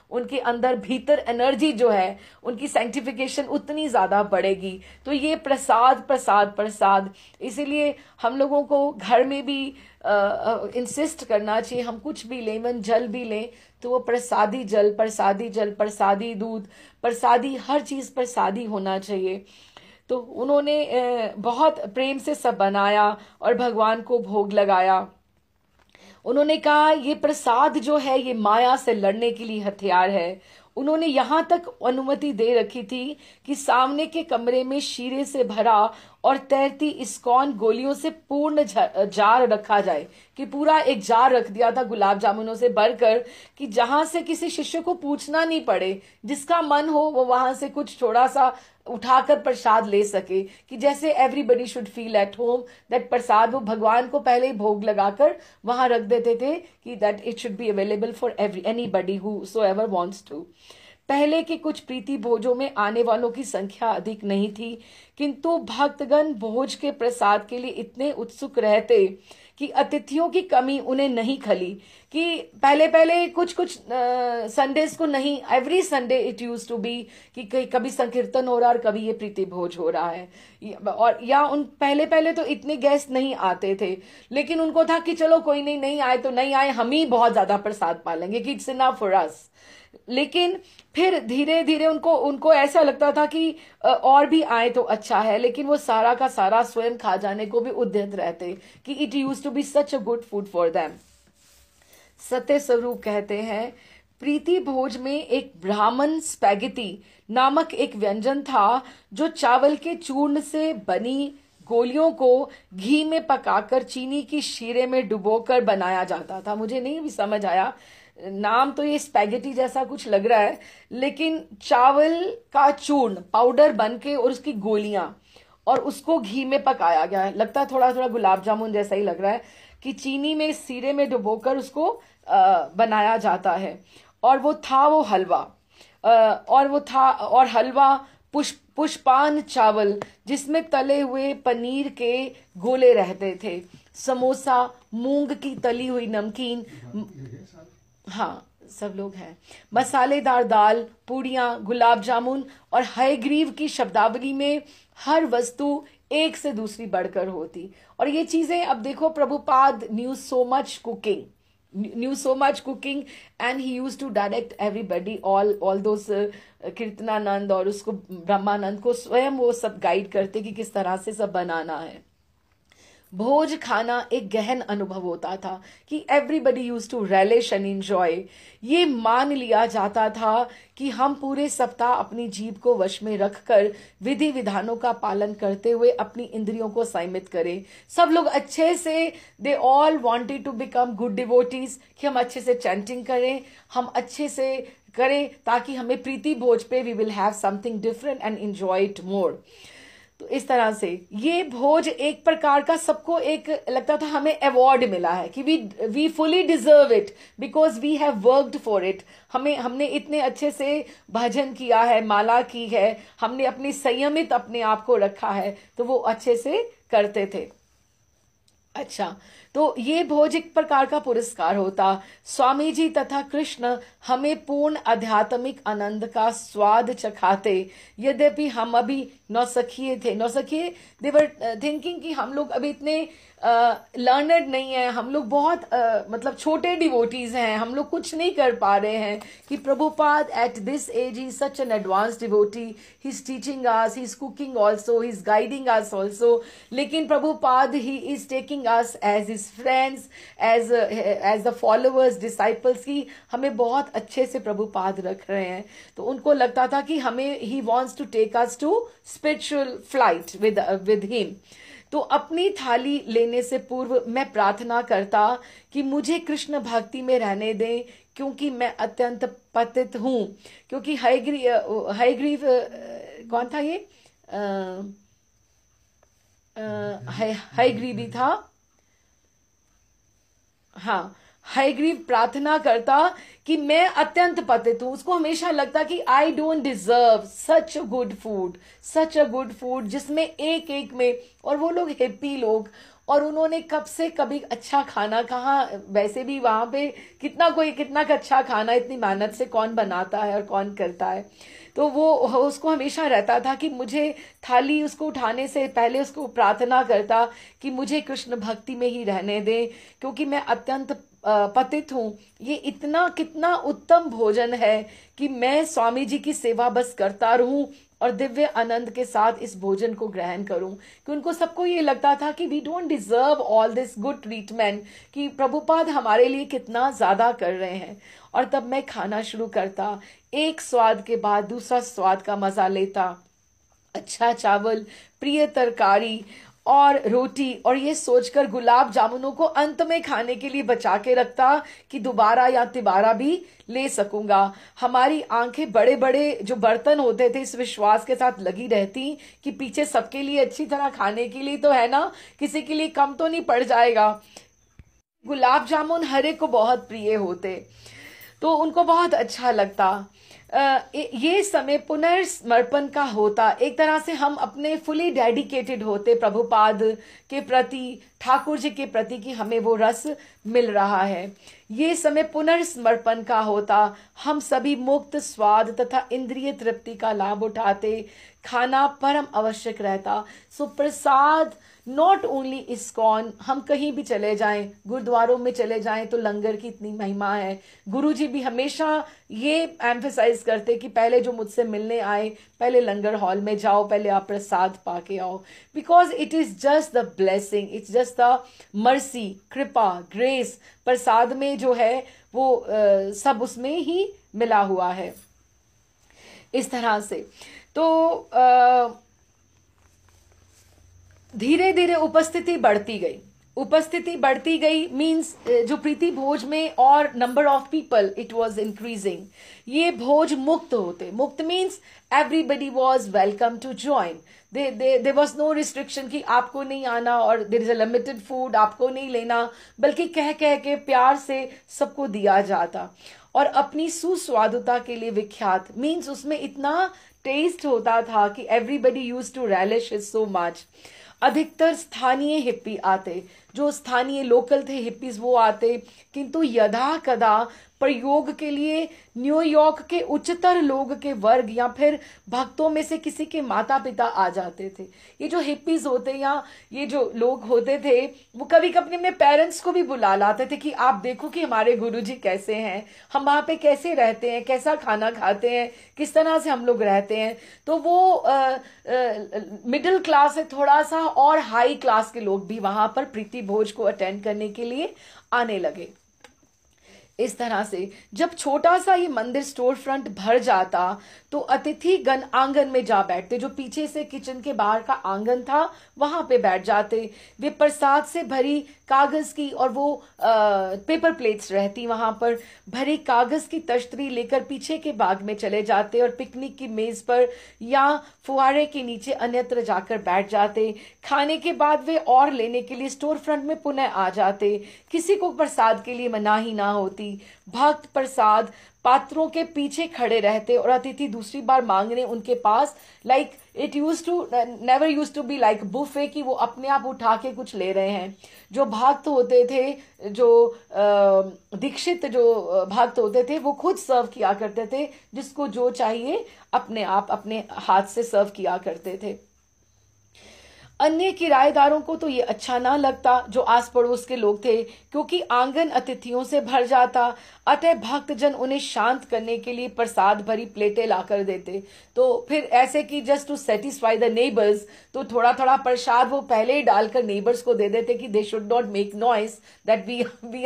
उनके अंदर भीतर एनर्जी जो है, उनकी सैंक्टिफिकेशन उतनी ज्यादा बढ़ेगी। तो ये प्रसाद, इसीलिए हम लोगों को घर में भी इंसिस्ट करना चाहिए, हम कुछ भी लें, इवन जल भी लें, तो वो प्रसादी जल, प्रसादी दूध, प्रसादी हर चीज प्रसादी होना चाहिए। तो उन्होंने बहुत प्रेम से सब बनाया और भगवान को भोग लगाया। उन्होंने कहा ये प्रसाद जो है, ये माया से लड़ने के लिए हथियार है। उन्होंने यहां तक अनुमति दे रखी थी कि सामने के कमरे में शीरे से भरा और तैरती इस्कॉन गोलियों से पूर्ण जार रखा जाए, कि पूरा एक जार रख दिया था गुलाब जामुनों से भरकर, कि जहां से किसी शिष्य को पूछना नहीं पड़े, जिसका मन हो वो वहां से कुछ थोड़ा सा उठाकर प्रसाद ले सके, कि जैसे everybody should feel at home, that prasad वो भगवान को पहले ही भोग लगाकर वहां रख देते थे, कि that it should be available for anybody who so ever wants to. पहले के कुछ प्रीति भोजों में आने वालों की संख्या अधिक नहीं थी, किंतु भक्तगण भोज के प्रसाद के लिए इतने उत्सुक रहते कि अतिथियों की कमी उन्हें नहीं खली। कि पहले पहले कुछ कुछ संडेज को नहीं, every Sunday it used to be कि कभी संकीर्तन हो रहा और कभी ये प्रीति भोज हो रहा है। और या उन पहले पहले तो इतने गेस्ट नहीं आते थे, लेकिन उनको था कि चलो कोई नहीं, नहीं आए तो नहीं आए, हम ही बहुत ज्यादा प्रसाद पालेंगे कि इट्स इनफ फॉर अस। लेकिन फिर धीरे धीरे उनको उनको ऐसा लगता था कि और भी आए तो अच्छा है, लेकिन वो सारा का सारा स्वयं खा जाने को भी उद्यत रहते कि it used to be such a good food for them. सत्य स्वरूप कहते हैं, प्रीति भोज में एक ब्राह्मण स्पैगेटी नामक एक व्यंजन था जो चावल के चूर्ण से बनी गोलियों को घी में पकाकर चीनी की शीरे में डुबोकर बनाया जाता था। मुझे नहीं भी समझ आया, नाम तो ये स्पैगेटी जैसा कुछ लग रहा है, लेकिन चावल का चूर्ण पाउडर बन के और उसकी गोलियां और उसको घी में पकाया गया है। लगता है थोड़ा थोड़ा गुलाब जामुन जैसा ही लग रहा है कि चीनी में सीरे में डुबोकर उसको बनाया जाता है। और वो हलवा और हलवा पुष्पान चावल जिसमें तले हुए पनीर के गोले रहते थे, समोसा, मूंग की तली हुई नमकीन, हाँ सब लोग हैं, मसालेदार दाल, पूड़ियां, गुलाब जामुन और हयग्रीव की शब्दावली में हर वस्तु एक से दूसरी बढ़कर होती। और ये चीजें अब देखो, Prabhupada knew so much cooking and he used to direct everybody, all those Kirtanananda और उसको ब्रह्मानंद को स्वयं वो सब गाइड करते कि किस तरह से सब बनाना है। भोज खाना एक गहन अनुभव होता था कि everybody used to relish and enjoy। ये मान लिया जाता था कि हम पूरे सप्ताह अपनी जीभ को वश में रखकर विधि विधानों का पालन करते हुए अपनी इंद्रियों को संयमित करें। सब लोग अच्छे से, they all wanted to become good devotees, कि हम अच्छे से चैंटिंग करें, हम अच्छे से करें ताकि हमें प्रीति भोज पे we will have something different and enjoy it more. तो इस तरह से ये भोज एक प्रकार का सबको एक लगता था हमें अवार्ड मिला है कि we fully deserve it because we have worked for it. हमने इतने अच्छे से भजन किया है, माला की है, हमने अपनी संयमित अपने आप को रखा है, तो वो अच्छे से करते थे। अच्छा, तो ये भोज एक प्रकार का पुरस्कार होता। स्वामी जी तथा कृष्ण हमें पूर्ण आध्यात्मिक आनंद का स्वाद चखाते। यद्यपि हम अभी नौसखिए थे, नौसखिए दे वर थिंकिंग कि हम लोग अभी इतने लर्नड नहीं है, हम लोग बहुत मतलब छोटे डिवोटीज हैं, हम लोग कुछ नहीं कर पा रहे हैं। कि Prabhupada at this age he such an advance devotee, he is teaching us, he is cooking also, he is guiding us also. लेकिन Prabhupada he is taking us as his friends, as the followers, disciples की हमें बहुत अच्छे से प्रभुपाद रख रहे हैं। तो उनको लगता था कि हमें he wants to take us to spiritual flight with him. तो अपनी थाली लेने से पूर्व मैं प्रार्थना करता कि मुझे कृष्ण भक्ति में रहने दें, क्योंकि मैं अत्यंत पतित हूं। क्योंकि हयग्रीव कौन था ये? हयग्रीव ही था, हाँ। हयग्रीव प्रार्थना करता कि मैं अत्यंत पतित हूं। उसको हमेशा लगता कि I don't deserve such a good food जिसमें एक एक में, और वो लोग हैप्पी लोग, और उन्होंने कब से कभी अच्छा खाना कहाँ, वैसे भी वहां पे कितना अच्छा खाना इतनी मेहनत से कौन बनाता है और कौन करता है। तो वो उसको हमेशा रहता था कि मुझे थाली उसको उठाने से पहले उसको प्रार्थना करता कि मुझे कृष्ण भक्ति में ही रहने दे, क्योंकि मैं अत्यंत पतित हूं। ये इतना कितना उत्तम भोजन है कि मैं स्वामी जी की सेवा बस करता रहूं और दिव्य आनंद के साथ इस भोजन को ग्रहण करूं। कि उनको सबको ये लगता था कि we don't deserve all this good treatment, कि प्रभुपाद हमारे लिए कितना ज्यादा कर रहे हैं। और तब मैं खाना शुरू करता, एक स्वाद के बाद दूसरा स्वाद का मजा लेता। अच्छा चावल, प्रिय तरकारी और रोटी, और ये सोचकर गुलाब जामुनों को अंत में खाने के लिए बचा के रखता कि दोबारा या तिबारा भी ले सकूंगा। हमारी आंखें बड़े बड़े जो बर्तन होते थे इस विश्वास के साथ लगी रहती कि पीछे सबके लिए अच्छी तरह खाने के लिए तो है ना, किसी के लिए कम तो नहीं पड़ जाएगा। गुलाब जामुन हर एक को बहुत प्रिय होते, तो उनको बहुत अच्छा लगता। ये समय पुनर्समर्पण का होता, एक तरह से हम अपने फुली डेडिकेटेड होते प्रभुपाद के प्रति, ठाकुर जी के प्रति, कि हमें वो रस मिल रहा है। ये समय पुनर्समर्पण का होता, हम सभी मुक्त स्वाद तथा इंद्रिय तृप्ति का लाभ उठाते, खाना परम आवश्यक रहता। सो प्रसाद नॉट ओनली इस्कॉन, हम कहीं भी चले जाएं, गुरुद्वारों में चले जाएं तो लंगर की इतनी महिमा है। गुरुजी भी हमेशा ये एम्फेसाइज करते कि पहले जो मुझसे मिलने आए, पहले लंगर हॉल में जाओ, पहले आप प्रसाद पाके आओ, because it is just the blessing, it's just the mercy, कृपा, ग्रेस। प्रसाद में जो है वो सब उसमें ही मिला हुआ है। इस तरह से तो धीरे धीरे उपस्थिति बढ़ती गई मीन्स जो प्रीति भोज में और number of people it was increasing. ये भोज मुक्त means everybody was welcome to join. There was no restriction कि आपको नहीं आना और there is a limited food, आपको नहीं लेना, बल्कि कह के प्यार से सबको दिया जाता। और अपनी सुस्वादुता के लिए विख्यात मीन्स उसमें इतना टेस्ट होता था कि everybody used to relish it so much। अधिकतर स्थानीय हिप्पी आते, जो स्थानीय लोकल थे हिप्पीज वो आते, किंतु यदा कदा प्रयोग के लिए न्यूयॉर्क के उच्चतर लोग के वर्ग या फिर भक्तों में से किसी के माता पिता आ जाते थे। ये जो हिप्पीज होते या ये जो लोग होते थे वो कभी कभी अपने पेरेंट्स को भी बुला लाते थे कि आप देखो कि हमारे गुरुजी कैसे हैं, हम वहां पे कैसे रहते हैं, कैसा खाना खाते हैं, किस तरह से हम लोग रहते हैं। तो वो मिडिल क्लास से थोड़ा सा और हाई क्लास के लोग भी वहां पर प्रीति भोज को अटेंड करने के लिए आने लगे। इस तरह से जब छोटा सा ये मंदिर स्टोर फ्रंट भर जाता तो अतिथि गण आंगन में जा बैठते, जो पीछे से किचन के बाहर का आंगन था वहां पे बैठ जाते। वे प्रसाद से भरी कागज की और वो पेपर प्लेट्स रहती वहां पर, भरी कागज की तश्तरी लेकर पीछे के बाग में चले जाते और पिकनिक की मेज पर या फुहारे के नीचे अन्यत्र जाकर बैठ जाते। खाने के बाद वे और लेने के लिए स्टोर फ्रंट में पुनः आ जाते। किसी को प्रसाद के लिए मनाही ना होती। भक्त प्रसाद पात्रों के पीछे खड़े रहते और अतिथि दूसरी बार मांगने उनके पास, like it never use to be like buffet कि वो अपने आप उठा के कुछ ले रहे हैं। जो भक्त होते थे, जो दीक्षित जो भक्त होते थे वो खुद सर्व किया करते थे, जिसको जो चाहिए अपने आप अपने हाथ से सर्व किया करते थे। अन्य किराएदारों को तो ये अच्छा ना लगता जो आस पड़ोस के लोग थे, क्योंकि आंगन अतिथियों से भर जाता। अतः भक्तजन उन्हें शांत करने के लिए प्रसाद भरी प्लेटें लाकर देते। तो फिर ऐसे कि just to satisfy the neighbours, तो थोड़ा थोड़ा प्रसाद वो पहले ही डालकर नेबर्स को दे देते कि they should not make noise that we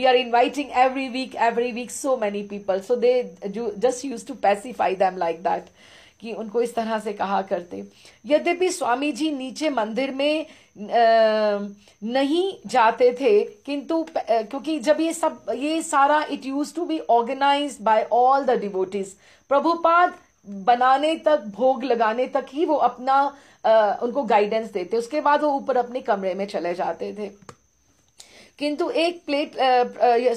are inviting every week so many people, so they just used to pacify them like that, कि उनको इस तरह से कहा करते। यद्यपि स्वामी जी नीचे मंदिर में नहीं जाते थे, किंतु क्योंकि जब ये सारा it used to be organised by all the devotees, Prabhupada बनाने तक, भोग लगाने तक ही वो अपना उनको गाइडेंस देते, उसके बाद वो ऊपर अपने कमरे में चले जाते थे। किंतु एक प्लेट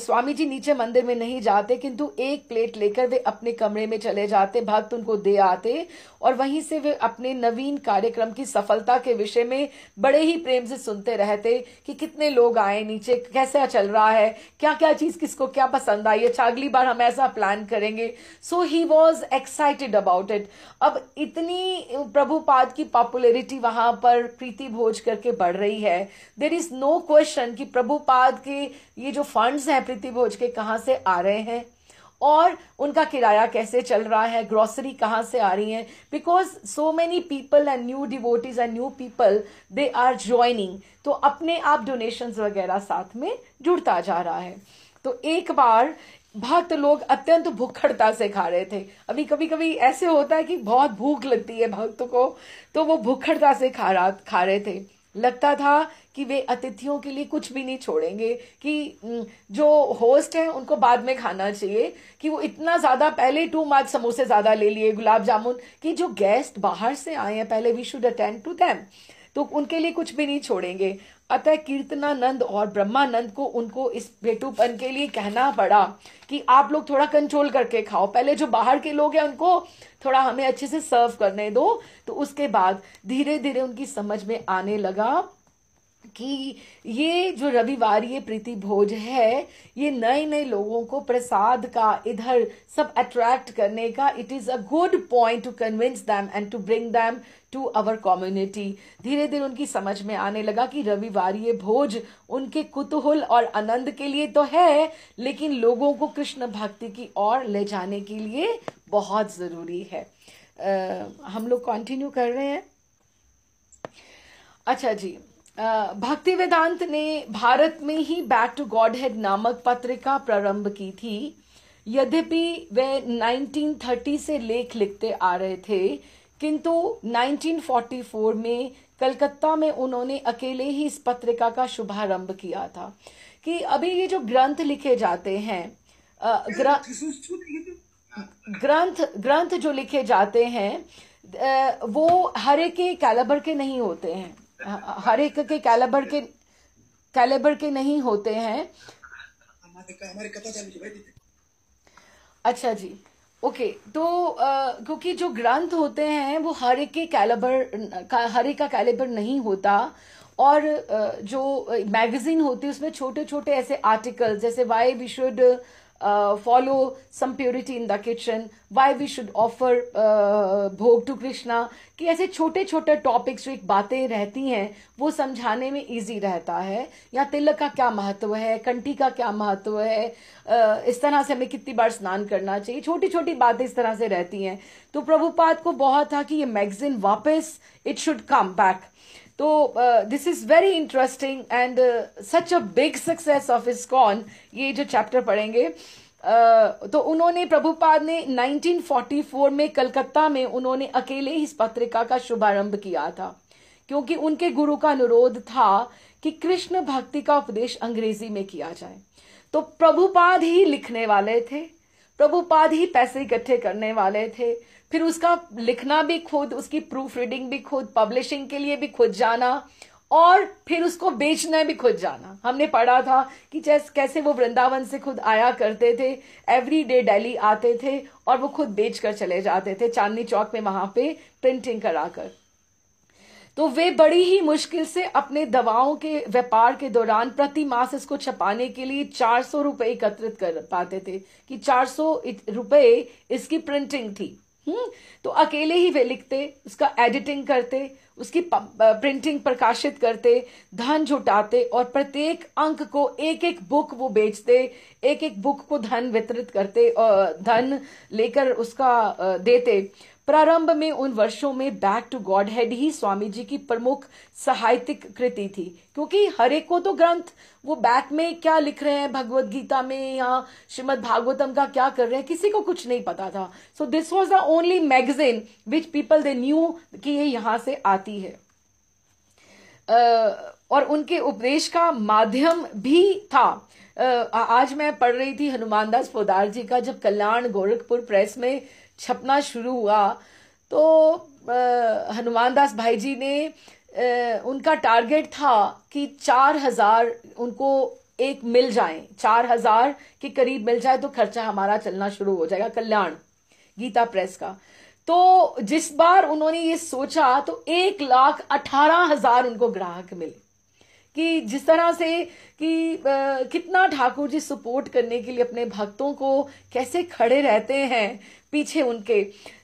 स्वामी जी नीचे मंदिर में नहीं जाते, किंतु एक प्लेट लेकर वे अपने कमरे में चले जाते, भक्त उनको दे आते और वहीं से वे अपने नवीन कार्यक्रम की सफलता के विषय में बड़े ही प्रेम से सुनते रहते कि कितने लोग आए नीचे, कैसा चल रहा है, क्या क्या चीज किसको क्या पसंद आई, अच्छा अगली बार हम ऐसा प्लान करेंगे। So he was excited about it. अब इतनी प्रभुपाद की पॉपुलैरिटी वहां पर प्रीति भोज करके बढ़ रही है, देयर इज नो क्वेश्चन कि प्रभुपाद के ये जो फंड्स हैं प्रीति भोज के कहां से आ रहे हैं और उनका किराया कैसे चल रहा है, ग्रोसरी कहां से आ रही है, because so many people and new devotees and new people they are joining, तो अपने आप डोनेशंस वगैरह साथ में जुड़ता जा रहा है। तो एक बार भक्त लोग अत्यंत भूखड़ता से खा रहे थे। अभी कभी कभी ऐसे होता है कि बहुत भूख लगती है भक्त को, तो वो भूखड़ता से खा रहे थे। लगता था कि वे अतिथियों के लिए कुछ भी नहीं छोड़ेंगे, कि जो होस्ट हैं उनको बाद में खाना चाहिए, कि वो इतना ज्यादा पहले 2 मच समोसे ज्यादा ले लिए, गुलाब जामुन, कि जो गेस्ट बाहर से आए हैं पहले we should attend to them, तो उनके लिए कुछ भी नहीं छोड़ेंगे। अतः कीर्तनानंद और ब्रह्मानंद को उनको इस भेटूपन के लिए कहना पड़ा कि आप लोग थोड़ा कंट्रोल करके खाओ, पहले जो बाहर के लोग हैं उनको थोड़ा हमें अच्छे से सर्व करने दो। तो उसके बाद धीरे धीरे उनकी समझ में आने लगा कि ये जो रविवारीय प्रीति भोज है, ये नए नए लोगों को प्रसाद का इधर सब अट्रैक्ट करने का, it is a good point to convince them and to bring them to our community. धीरे धीरे उनकी समझ में आने लगा कि रविवारीय भोज उनके कुतूहल और आनंद के लिए तो है, लेकिन लोगों को कृष्ण भक्ति की ओर ले जाने के लिए बहुत जरूरी है। हम लोग कंटिन्यू कर रहे हैं। अच्छा जी, भक्ति वेदांत ने भारत में ही बैक टू गॉडहेड नामक पत्रिका प्रारंभ की थी। यद्यपि वे 1930 से लेख लिखते आ रहे थे, किंतु 1944 में कलकत्ता में उन्होंने अकेले ही इस पत्रिका का शुभारंभ किया था। कि अभी ये जो ग्रंथ लिखे जाते हैं, ग्रंथ जो लिखे जाते हैं वो हर एक के कैलिबर के नहीं होते हैं, हर एक के कैलिबर के नहीं होते हैं। हमारे कथा चालू है। अच्छा जी, ओके। तो क्योंकि जो ग्रंथ होते हैं वो हर एक के हर एक का कैलिबर नहीं होता, और जो मैगजीन होती है उसमें छोटे छोटे ऐसे आर्टिकल, जैसे why we should follow some purity in the kitchen, why we should offer भोग टू कृष्णा, कि ऐसे छोटे छोटे टॉपिक्स जो एक बातें रहती हैं वो समझाने में इजी रहता है। या तिलक का क्या महत्व है, कंठी का क्या महत्व है, इस तरह से हमें कितनी बार स्नान करना चाहिए, छोटी छोटी बातें इस तरह से रहती हैं। तो प्रभुपाद को बहुत था कि ये मैगजीन वापस इट शुड कम बैक। तो this is very interesting and such a big success of ISKCON, ये जो चैप्टर पढ़ेंगे। तो उन्होंने, प्रभुपाद ने 1944 में कलकत्ता में उन्होंने अकेले ही इस पत्रिका का शुभारंभ किया था, क्योंकि उनके गुरु का अनुरोध था कि कृष्ण भक्ति का उपदेश अंग्रेजी में किया जाए। तो प्रभुपाद ही लिखने वाले थे, प्रभुपाद ही पैसे इकट्ठे करने वाले थे, फिर उसका लिखना भी खुद, उसकी प्रूफ रीडिंग भी खुद, पब्लिशिंग के लिए भी खुद जाना, और फिर उसको बेचना भी खुद जाना। हमने पढ़ा था कि कैसे वो वृंदावन से खुद आया करते थे, एवरी डे दिल्ली आते थे और वो खुद बेच कर चले जाते थे, चांदनी चौक में वहां पे प्रिंटिंग कराकर। तो वे बड़ी ही मुश्किल से अपने दवाओं के व्यापार के दौरान प्रति मास इसको छपाने के लिए 400 रुपए एकत्रित कर पाते थे, कि 400 रुपए इसकी प्रिंटिंग थी। तो अकेले ही वे लिखते, उसका एडिटिंग करते, उसकी प्रिंटिंग प्रकाशित करते, धन जुटाते, और प्रत्येक अंक को एक एक बुक वो बेचते, एक एक बुक को धन वितरित करते और धन लेकर उसका देते। प्रारंभ में उन वर्षों में बैक टू गॉडहेड ही स्वामी जी की प्रमुख साहित्यिक कृति थी, क्योंकि हर एक को तो ग्रंथ वो बैक में क्या लिख रहे हैं, भगवत गीता में या श्रीमद् भागवतम का क्या कर रहे हैं, किसी को कुछ नहीं पता था। So this was the only magazine which people they knew कि ये यहां से आती है। और उनके उपदेश का माध्यम भी था। आज मैं पढ़ रही थी हनुमानदास पोदार जी का, जब कल्याण गोरखपुर प्रेस में छपना शुरू हुआ, तो हनुमानदास भाई जी ने उनका टारगेट था कि 4000 उनको एक मिल जाए, 4000 के करीब मिल जाए तो खर्चा हमारा चलना शुरू हो जाएगा, कल्याण गीता प्रेस का। तो जिस बार उन्होंने ये सोचा तो 1,18,000 उनको ग्राहक मिले, कि जिस तरह से कि कितना ठाकुर जी सपोर्ट करने के लिए अपने भक्तों को कैसे खड़े रहते हैं पीछे उनके,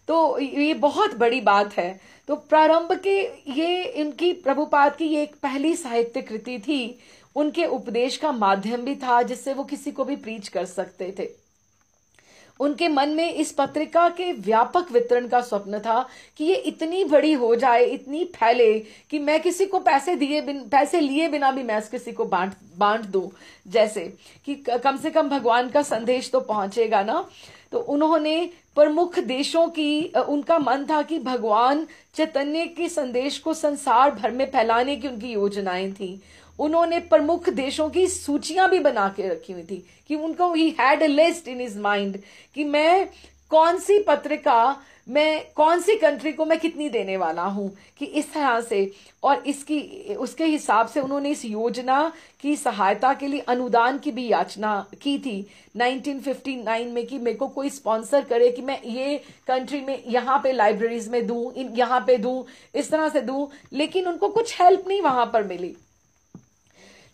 तो ये बहुत बड़ी बात है। तो प्रारंभ के ये इनकी प्रभुपाद की ये एक पहली साहित्य कृति थी, उनके उपदेश का माध्यम भी था जिससे वो किसी को भी प्रीच कर सकते थे। उनके मन में इस पत्रिका के व्यापक वितरण का स्वप्न था कि ये इतनी बड़ी हो जाए, इतनी फैले कि मैं किसी को पैसे लिए बिना भी मैं किसी को बांट दूं, जैसे कि कम से कम भगवान का संदेश तो पहुंचेगा ना। तो उन्होंने प्रमुख देशों की, उनका मन था कि भगवान चैतन्य के संदेश को संसार भर में फैलाने की उनकी योजनाएं थी। उन्होंने प्रमुख देशों की सूचियां भी बना के रखी हुई थी, कि उनको he had a list in his mind कि मैं कौन सी पत्रिका मैं कौन सी कंट्री को मैं कितनी देने वाला हूं, कि इस तरह से। और इसकी उसके हिसाब से उन्होंने इस योजना की सहायता के लिए अनुदान की भी याचना की थी 1959 में, कि मेरे को कोई स्पॉन्सर करे कि मैं ये कंट्री में यहाँ पे लाइब्रेरीज में दूं, यहाँ पे दूं, इस तरह से दूं। लेकिन उनको कुछ हेल्प नहीं वहां पर मिली।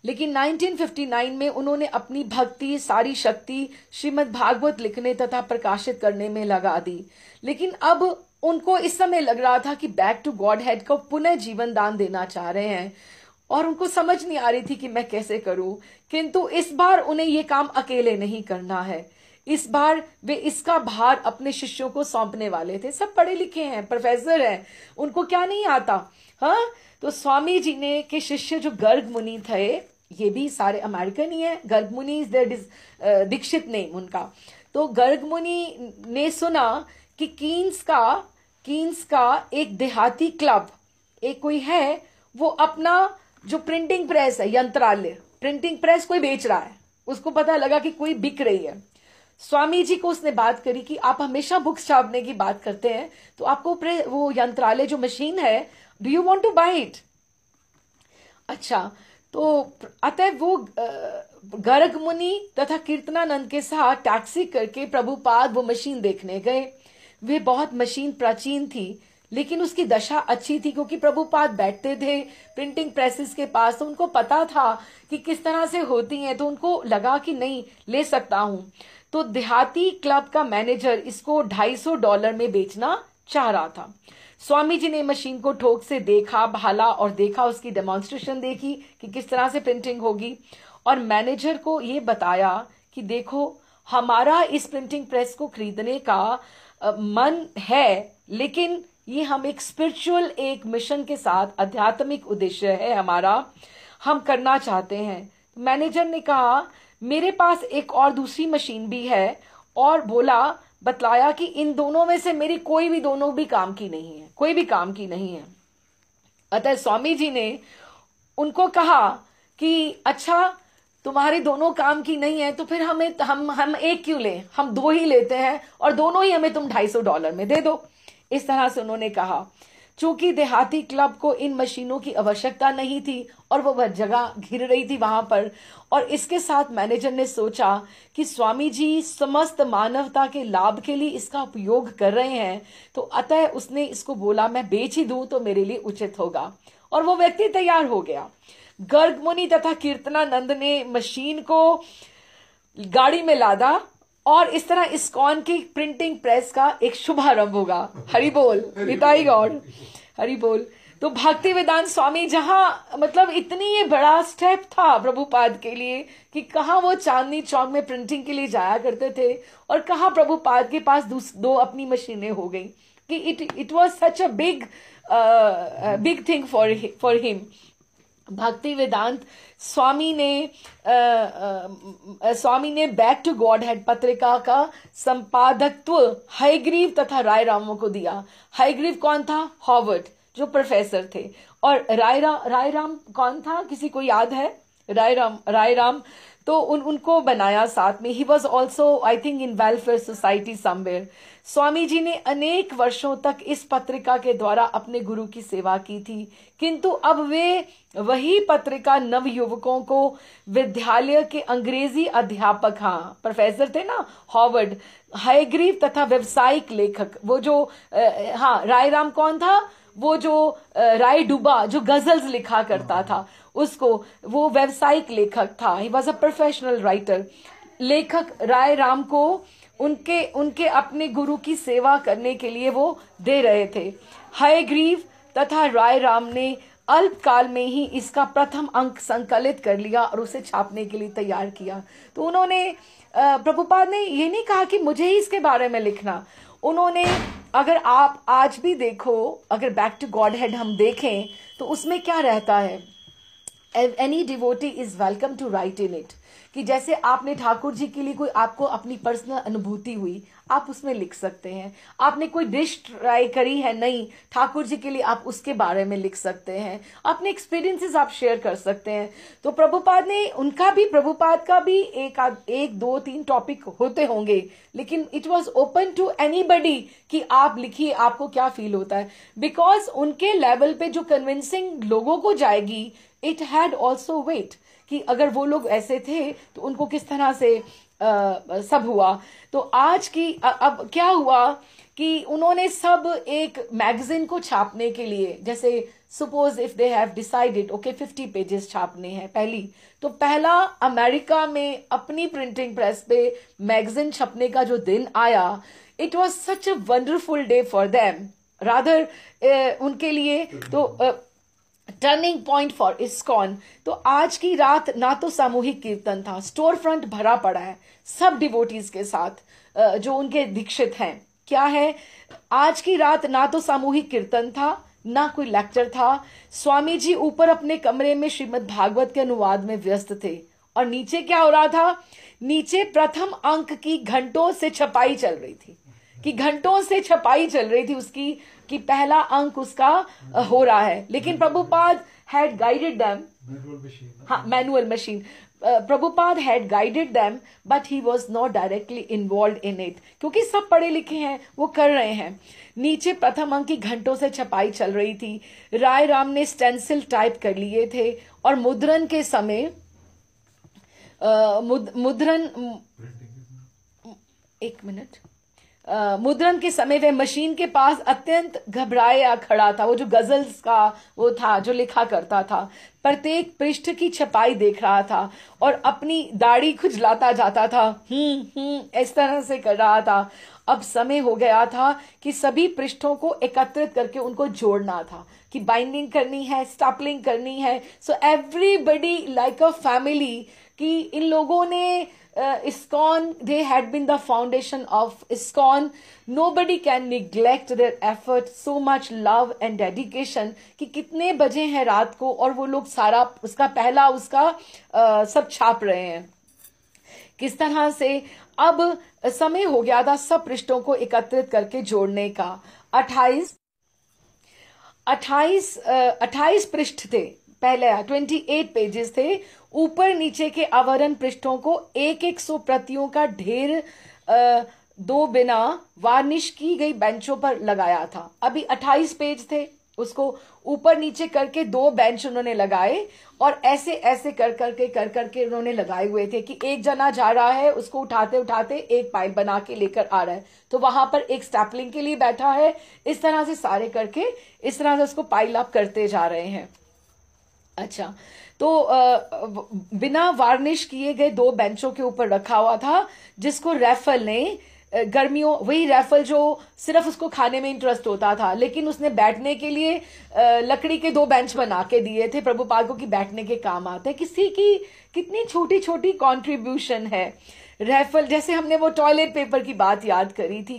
लेकिन 1959 में उन्होंने अपनी भक्ति, सारी शक्ति श्रीमद् भागवत लिखने तथा प्रकाशित करने में लगा दी। लेकिन अब उनको इस समय लग रहा था कि बैक टू गॉड हेड को पुनः जीवन दान देना चाह रहे हैं, और उनको समझ नहीं आ रही थी कि मैं कैसे करूं। किंतु इस बार उन्हें ये काम अकेले नहीं करना है। इस बार वे इसका भार अपने शिष्यों को सौंपने वाले थे। सब पढ़े लिखे हैं, प्रोफेसर हैं, उनको क्या नहीं आता। हाँ, तो स्वामी जी ने के शिष्य जो गर्ग मुनि थे, ये भी सारे अमेरिकन ही है। गर्ग मुनि इज देयर दीक्षित नेम उनका। तो गर्ग मुनि ने सुना कि कीन्स का एक देहाती क्लब एक कोई है, वो अपना जो प्रिंटिंग प्रेस है, यंत्रालय प्रिंटिंग प्रेस कोई बेच रहा है। उसको पता लगा कि कोई बिक रही है। स्वामी जी को उसने बात करी कि आप हमेशा बुक्स छापने की बात करते हैं, तो आपको वो यंत्रालय जो मशीन है, do you want to buy it? अच्छा, तो अतः वो गर्ग मुनि तथा कीर्तनानंद के साथ टैक्सी करके प्रभुपाद वो मशीन देखने गए। वे बहुत मशीन प्राचीन थी, लेकिन उसकी दशा अच्छी थी, क्योंकि प्रभुपाद बैठते थे प्रिंटिंग प्रेसेस के पास, तो उनको पता था कि किस तरह से होती हैं। तो उनको लगा कि नहीं, ले सकता हूं। तो देहाती क्लब का मैनेजर इसको $250 में बेचना चाह रहा था। स्वामी जी ने मशीन को ठोक से देखा, भाला और देखा, उसकी डेमोन्स्ट्रेशन देखी कि किस तरह से प्रिंटिंग होगी, और मैनेजर को ये बताया कि देखो, हमारा इस प्रिंटिंग प्रेस को खरीदने का मन है, लेकिन ये हम एक स्पिरिचुअल एक मिशन के साथ, आध्यात्मिक उद्देश्य है हमारा, हम करना चाहते हैं। मैनेजर ने कहा मेरे पास एक और दूसरी मशीन भी है, और बतलाया कि इन दोनों में से मेरी कोई भी दोनों भी काम की नहीं है, कोई भी काम की नहीं है। अतः स्वामी जी ने उनको कहा कि अच्छा, तुम्हारी दोनों काम की नहीं है, तो फिर हम एक क्यों लें, हम 2 ही लेते हैं, और दोनों ही हमें तुम $250 में दे दो। इस तरह से उन्होंने कहा। चूंकि देहाती क्लब को इन मशीनों की आवश्यकता नहीं थी, और वो जगह घिर रही थी वहां पर, और इसके साथ मैनेजर ने सोचा कि स्वामी जी समस्त मानवता के लाभ के लिए इसका उपयोग कर रहे हैं, तो अतः उसने इसको बोला मैं बेच ही दूं तो मेरे लिए उचित होगा, और वो व्यक्ति तैयार हो गया। गर्ग मुनि तथा कीर्तनानंद ने मशीन को गाड़ी में लादा, और इस तरह इस्कॉन की प्रिंटिंग प्रेस का एक शुभारंभ होगा। हरि बोल, निताई गॉड, हरि बोल। तो भक्ति वेदांत स्वामी जहां मतलब इतनी ये बड़ा स्टेप था प्रभुपाद के लिए, कि कहाँ वो चांदनी चौक में प्रिंटिंग के लिए जाया करते थे, और कहाँ प्रभुपाद के पास 2 अपनी मशीनें हो गई, कि it was such a big thing for him. भक्ति वेदांत स्वामी ने बैक टू गॉड हेड पत्रिका का संपादकत्व हयग्रीव तथा राय रामों को दिया। हयग्रीव कौन था? हॉवर्ड, जो प्रोफेसर थे। और राय राम कौन था? किसी को याद है? राय राम तो उनको बनाया साथ में। He was also I think in welfare society somewhere. Swami ji ने अनेक वर्षों तक इस पत्रिका के द्वारा अपने गुरु की सेवा की थी, किंतु अब वे वही पत्रिका नवयुवकों को विद्यालय के अंग्रेजी अध्यापक, हाँ प्रोफेसर थे ना हॉवर्ड, हयग्रीव तथा व्यवसायिक लेखक, वो जो हाँ राय राम कौन था? वो जो राय डुबा जो गजल्स लिखा करता था, उसको वो व्यावसायिक लेखक था। He was a professional writer. लेखक राय राम को उनके अपने गुरु की सेवा करने के लिए वो दे रहे थे। हयग्रीव तथा राय राम ने अल्पकाल में ही इसका प्रथम अंक संकलित कर लिया और उसे छापने के लिए तैयार किया। तो उन्होंने प्रभुपाद ने ये नहीं कहा कि मुझे ही इसके बारे में लिखना। उन्होंने, अगर आप आज भी देखो, अगर बैक टू गॉड हेड हम देखें तो उसमें क्या रहता है, any devotee is welcome to write in it. कि जैसे आपने ठाकुर जी के लिए कोई आपको अपनी पर्सनल अनुभूति हुई, आप उसमें लिख सकते हैं। आपने कोई डिश ट्राई करी है नहीं, ठाकुर जी के लिए आप उसके बारे में लिख सकते हैं। अपने एक्सपीरियंसेस आप शेयर कर सकते हैं। तो प्रभुपाद ने प्रभुपाद का भी एक दो तीन टॉपिक होते होंगे, लेकिन it was open to anybody कि आप लिखिए आपको क्या फील होता है। बिकॉज उनके लेवल पे जो कन्विंसिंग लोगों को जाएगी, इट हैड ऑल्सो वेट कि अगर वो लोग ऐसे थे तो उनको किस तरह से सब हुआ। तो आज की अब क्या हुआ कि उन्होंने सब एक मैगजीन को छापने के लिए, जैसे suppose if they have decided okay 50 pages छापने हैं पहली, तो पहला अमेरिका में अपनी प्रिंटिंग प्रेस पे मैगजीन छपने का जो दिन आया, it was such a wonderful day for them, rather उनके लिए तो टर्निंग पॉइंट फॉर इस्कॉन। तो आज की रात ना तो सामूहिक कीर्तन था, स्टोर फ्रंट भरा पड़ा है सब डिवोटीज के साथ जो उनके दीक्षित हैं। क्या है, आज की रात ना तो सामूहिक कीर्तन था, ना कोई लेक्चर था। स्वामी जी ऊपर अपने कमरे में श्रीमद् भागवत के अनुवाद में व्यस्त थे, और नीचे क्या हो रहा था, नीचे प्रथम अंक की घंटों से छपाई चल रही थी, कि घंटों से छपाई चल रही थी उसकी, कि पहला अंक उसका हो रहा है। लेकिन प्रभुपाद हैड गाइडेड देम, हाँ manual machine, Prabhupada had guided them but he was not directly involve in it, क्योंकि सब पढ़े लिखे हैं, वो कर रहे हैं। नीचे प्रथम अंक की घंटों से छपाई चल रही थी। राय राम ने स्टेंसिल टाइप कर लिए थे, और मुद्रण के समय मुद्रण के समय वह मशीन के पास अत्यंत घबराया खड़ा था। वो जो गजल्स का वो था जो लिखा करता था, प्रत्येक पृष्ठ की छपाई देख रहा था और अपनी दाढ़ी खुजलाता जाता था, इस तरह से कर रहा था। अब समय हो गया था कि सभी पृष्ठों को एकत्रित करके उनको जोड़ना था, कि बाइंडिंग करनी है, स्टैपलिंग करनी है। So everybody like a family, कि इन लोगों ने ISKCON, they had been the foundation of ISKCON. Nobody can neglect their effort, so much love and dedication. कि कितने बजे हैं रात को और वो लोग सारा उसका पहला सब छाप रहे हैं। किस तरह से अब समय हो गया था सब पृष्ठों को एकत्रित करके जोड़ने का। 28 पृष्ठ थे, पहले 28 पेजेस थे। ऊपर नीचे के आवरण पृष्ठों को एक 100 प्रतियों का ढेर दो बिना वार्निश की गई बेंचों पर लगाया था। अभी 28 पेज थे, उसको ऊपर नीचे करके 2 बेंच उन्होंने लगाए, और ऐसे ऐसे कर करके उन्होंने लगाए हुए थे कि एक जना जा रहा है, उसको उठाते उठाते एक पाइप बना के लेकर आ रहा है, तो वहां पर एक स्टैपलिंग के लिए बैठा है। इस तरह से सारे करके इस तरह से उसको पाइल अप करते जा रहे हैं। अच्छा, तो बिना वार्निश किए गए 2 बेंचों के ऊपर रखा हुआ था, जिसको रैफल ने गर्मियों, वही रैफल जो सिर्फ उसको खाने में इंटरेस्ट होता था, लेकिन उसने बैठने के लिए लकड़ी के 2 बेंच बना के दिए थे प्रभुपाद को, कि बैठने के काम आते हैं। किसी की कितनी छोटी छोटी कॉन्ट्रीब्यूशन है। रैफल, जैसे हमने वो टॉयलेट पेपर की बात याद करी थी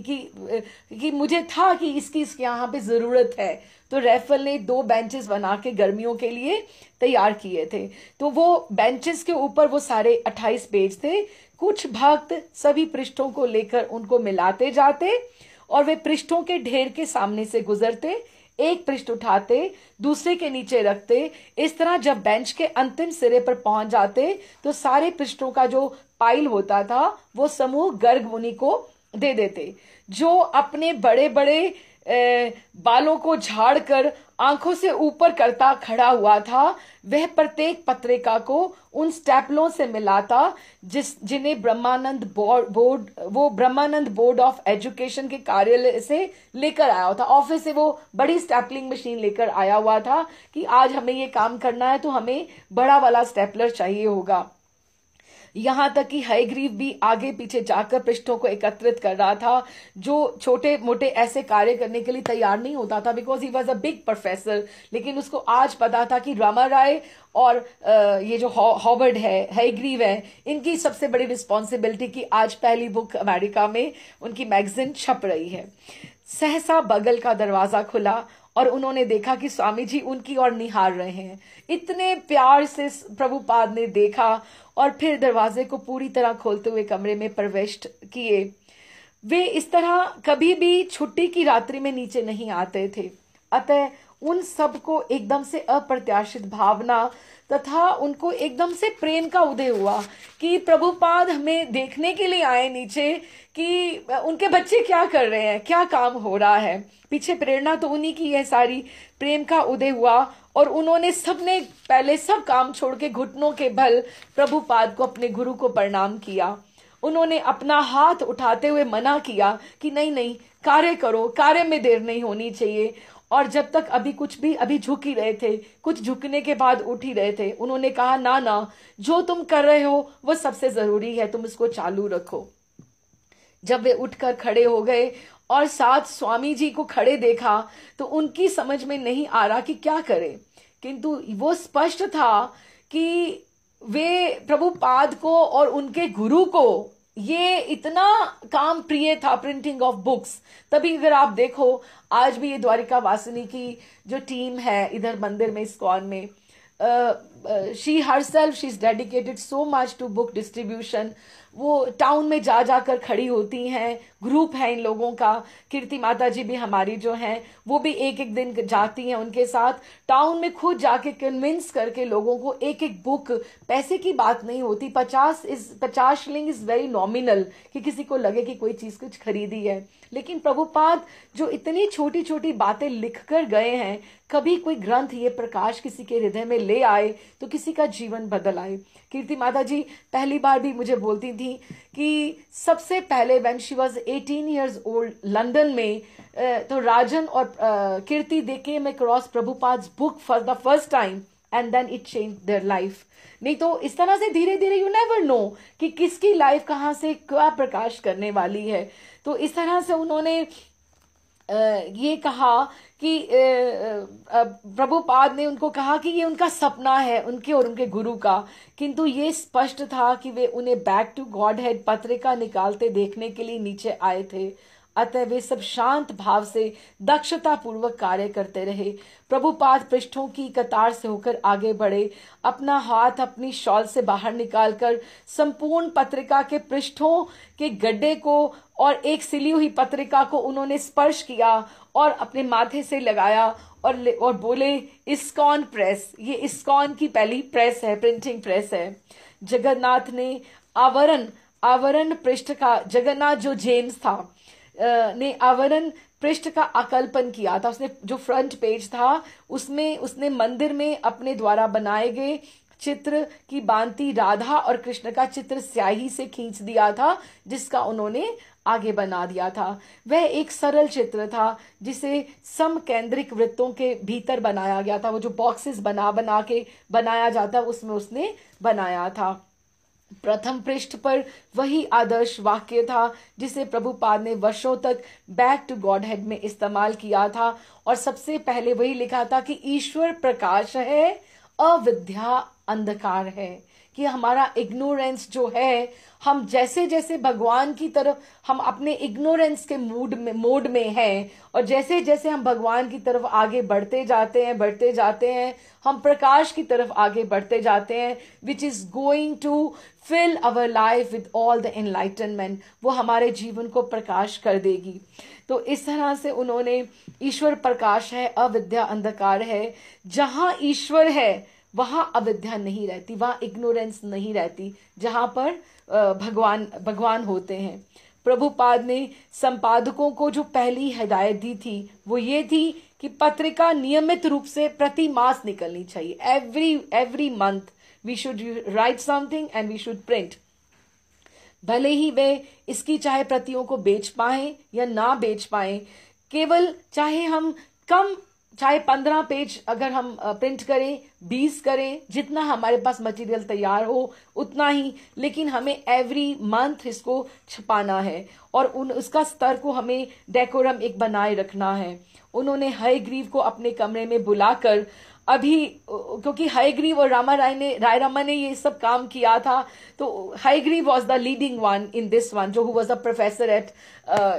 कि मुझे था कि इसकी यहाँ पे जरूरत है, तो रैफल ने 2 बेंचेस बना के गर्मियों के लिए तैयार किए थे। तो वो बेंचेस के ऊपर वो सारे 28 पेज थे। कुछ भक्त सभी पृष्ठों को लेकर उनको मिलाते जाते, और वे पृष्ठों के ढेर के सामने से गुजरते, एक पृष्ठ उठाते, दूसरे के नीचे रखते। इस तरह जब बेंच के अंतिम सिरे पर पहुंच जाते, तो सारे पृष्ठों का जो पाइल होता था वो समूह गर्ग मुनि को दे देते, जो अपने बड़े बड़े बालों को झाड़कर आंखों से ऊपर करता खड़ा हुआ था। वह प्रत्येक पत्रिका को उन स्टेपलों से मिलाता जिन्हें ब्रह्मानंद बोर्ड ऑफ एजुकेशन के कार्यालय से लेकर आया हुआ था। ऑफिस से वो बड़ी स्टेपलिंग मशीन लेकर आया हुआ था कि आज हमें ये काम करना है, तो हमें बड़ा वाला स्टेपलर चाहिए होगा। यहां तक कि हयग्रीव भी आगे पीछे जाकर पृष्ठों को एकत्रित कर रहा था, जो छोटे मोटे ऐसे कार्य करने के लिए तैयार नहीं होता था, because he was a big professor. लेकिन उसको आज पता था कि रामा राय और ये जो हॉवर्ड है, हयग्रीव है, इनकी सबसे बड़ी रिस्पॉन्सिबिलिटी कि आज पहली बुक अमेरिका में उनकी मैगजीन छप रही है। सहसा बगल का दरवाजा खुला और उन्होंने देखा कि स्वामी जी उनकी ओर निहार रहे हैं। इतने प्यार से प्रभुपाद ने देखा और फिर दरवाजे को पूरी तरह खोलते हुए कमरे में प्रवेश किए। वे इस तरह कभी भी छुट्टी की रात्रि में नीचे नहीं आते थे। अतः उन सबको एकदम से अप्रत्याशित भावना तथा उनको एकदम से प्रेम का उदय हुआ कि प्रभुपाद हमें देखने के लिए आए नीचे कि उनके बच्चे क्या कर रहे हैं, क्या काम हो रहा है। पीछे प्रेरणा तो उन्हीं की है सारी। प्रेम का उदय हुआ और उन्होंने सबने पहले सब काम छोड़ के घुटनों के बल प्रभुपाद को, अपने गुरु को प्रणाम किया। उन्होंने अपना हाथ उठाते हुए मना किया कि नहीं नहीं, कार्य करो, कार्य में देर नहीं होनी चाहिए। और जब तक अभी झुक ही रहे थे, कुछ झुकने के बाद उठ ही रहे थे, उन्होंने कहा ना ना, जो तुम कर रहे हो वो सबसे जरूरी है, तुम इसको चालू रखो। जब वे उठकर खड़े हो गए और साथ स्वामी जी को खड़े देखा तो उनकी समझ में नहीं आ रहा कि क्या करें, किंतु वो स्पष्ट था कि वे प्रभुपाद को और उनके गुरु को ये इतना काम प्रिय था, प्रिंटिंग ऑफ बुक्स। तभी अगर आप देखो आज भी ये द्वारिका वासिनी की जो टीम है इधर मंदिर में, इस्कॉन में, she herself she is dedicated so much to book distribution. वो टाउन में जा जाकर खड़ी होती हैं, ग्रुप है इन लोगों का। कीर्ति माता जी भी हमारी जो हैं वो भी एक एक दिन जाती हैं उनके साथ, टाउन में खुद जाके कन्विंस करके लोगों को एक एक बुक, पैसे की बात नहीं होती, 50 शिलिंग इज वेरी नॉमिनल कि किसी को लगे कि कोई चीज कुछ खरीदी है। लेकिन प्रभुपाद जो इतनी छोटी छोटी बातें लिख कर गए हैं, कभी कोई ग्रंथ ये प्रकाश किसी के हृदय में ले आए तो किसी का जीवन बदल आए। कीर्ति माता जी पहली बार भी मुझे बोलती थी कि सबसे पहले when she was 18 years old London में, तो राजन और Kirti they came across Prabhupada's book for the first time and then it changed their life. नहीं तो इस तरह से धीरे धीरे यू नेवर नो कि किसकी लाइफ कहाँ से क्या प्रकाश करने वाली है। तो इस तरह से उन्होंने ये कहा कि प्रभुपाद ने उनको कहा कि ये उनका सपना है उनके और उनके गुरु का, किंतु ये स्पष्ट था कि वे उन्हें बैक टू गॉड हेड पत्रिका निकालते देखने के लिए नीचे आए थे। अतः वे सब शांत भाव से दक्षता पूर्वक कार्य करते रहे। प्रभुपाद पृष्ठों की कतार से होकर आगे बढ़े, अपना हाथ अपनी शॉल से बाहर निकालकर संपूर्ण पत्रिका के पृष्ठों के गड्ढे को और एक सिली हुई पत्रिका को उन्होंने स्पर्श किया और अपने माथे से लगाया और बोले, इस्कॉन प्रेस, ये इस्कॉन की पहली प्रेस है, प्रिंटिंग प्रेस है। जगन्नाथ ने आवरण पृष्ठ का, जगन्नाथ जो जेम्स था ने आवरण पृष्ठ का आकल्पन किया था। उसने जो फ्रंट पेज था उसमें उसने मंदिर में अपने द्वारा बनाए गए चित्र की बांति राधा और कृष्ण का चित्र स्याही से खींच दिया था, जिसका उन्होंने आगे बना दिया था। वह एक सरल चित्र था जिसे समकेंद्रिक वृत्तों के भीतर बनाया गया था। वो जो बॉक्सेस बना के बनाया जाता उसमें उसने बनाया था। प्रथम पृष्ठ पर वही आदर्श वाक्य था जिसे प्रभुपाद ने वर्षों तक बैक टू गॉड हेड में इस्तेमाल किया था, और सबसे पहले वही लिखा था कि ईश्वर प्रकाश है, अविद्या अंधकार है। कि हमारा इग्नोरेंस जो है, हम जैसे जैसे भगवान की तरफ हम अपने इग्नोरेंस के मोड में हैं, और जैसे जैसे हम भगवान की तरफ आगे बढ़ते जाते हैं, हम प्रकाश की तरफ आगे बढ़ते जाते हैं, which is going to fill our life with all the enlightenment. वो हमारे जीवन को प्रकाश कर देगी। तो इस तरह से उन्होंने ईश्वर प्रकाश है, अविद्या अंधकार है। जहां ईश्वर है वहां अविद्या नहीं रहती, वहां इग्नोरेंस नहीं रहती, जहां पर भगवान होते हैं। प्रभुपाद ने संपादकों को जो पहली हिदायत दी थी वो ये थी कि पत्रिका नियमित रूप से प्रति मास निकलनी चाहिए। Every month we should write something and we should print. भले ही वे इसकी चाहे प्रतियों को बेच पाए या ना बेच पाए, केवल चाहे 15 पेज अगर हम प्रिंट करें, 20 करें, जितना हमारे पास मटेरियल तैयार हो उतना ही, लेकिन हमें एवरी मंथ इसको छपाना है और उसका स्तर को हमें डेकोरम एक बनाए रखना है। उन्होंने हयग्रीव को अपने कमरे में बुलाकर, अभी क्योंकि हयग्रीव और राय रामा ने ये सब काम किया था, तो Hayagriva was the leading one in this one, जो who was a professor at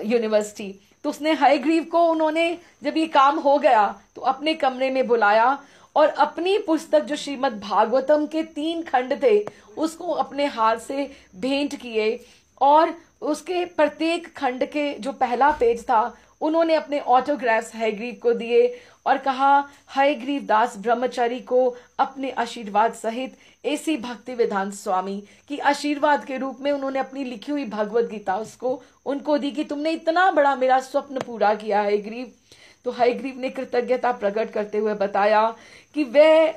university. तो उसने हयग्रीव को, उन्होंने जब ये काम हो गया तो अपने कमरे में बुलाया और अपनी पुस्तक जो श्रीमद् भागवतम के 3 खंड थे उसको अपने हाथ से भेंट किए और उसके प्रत्येक खंड के जो पहला पेज था उन्होंने अपने ऑटोग्राफ्स हयग्रीव को दिए और कहा हयग्रीव दास ब्रह्मचारी को अपने आशीर्वाद सहित ऐसी भक्ति वेदांत स्वामी की आशीर्वाद के रूप में उन्होंने अपनी लिखी हुई भगवत गीता उसको उनको दी कि तुमने इतना बड़ा मेरा स्वप्न पूरा किया हयग्रीव। तो हयग्रीव ने कृतज्ञता प्रकट करते हुए बताया कि वह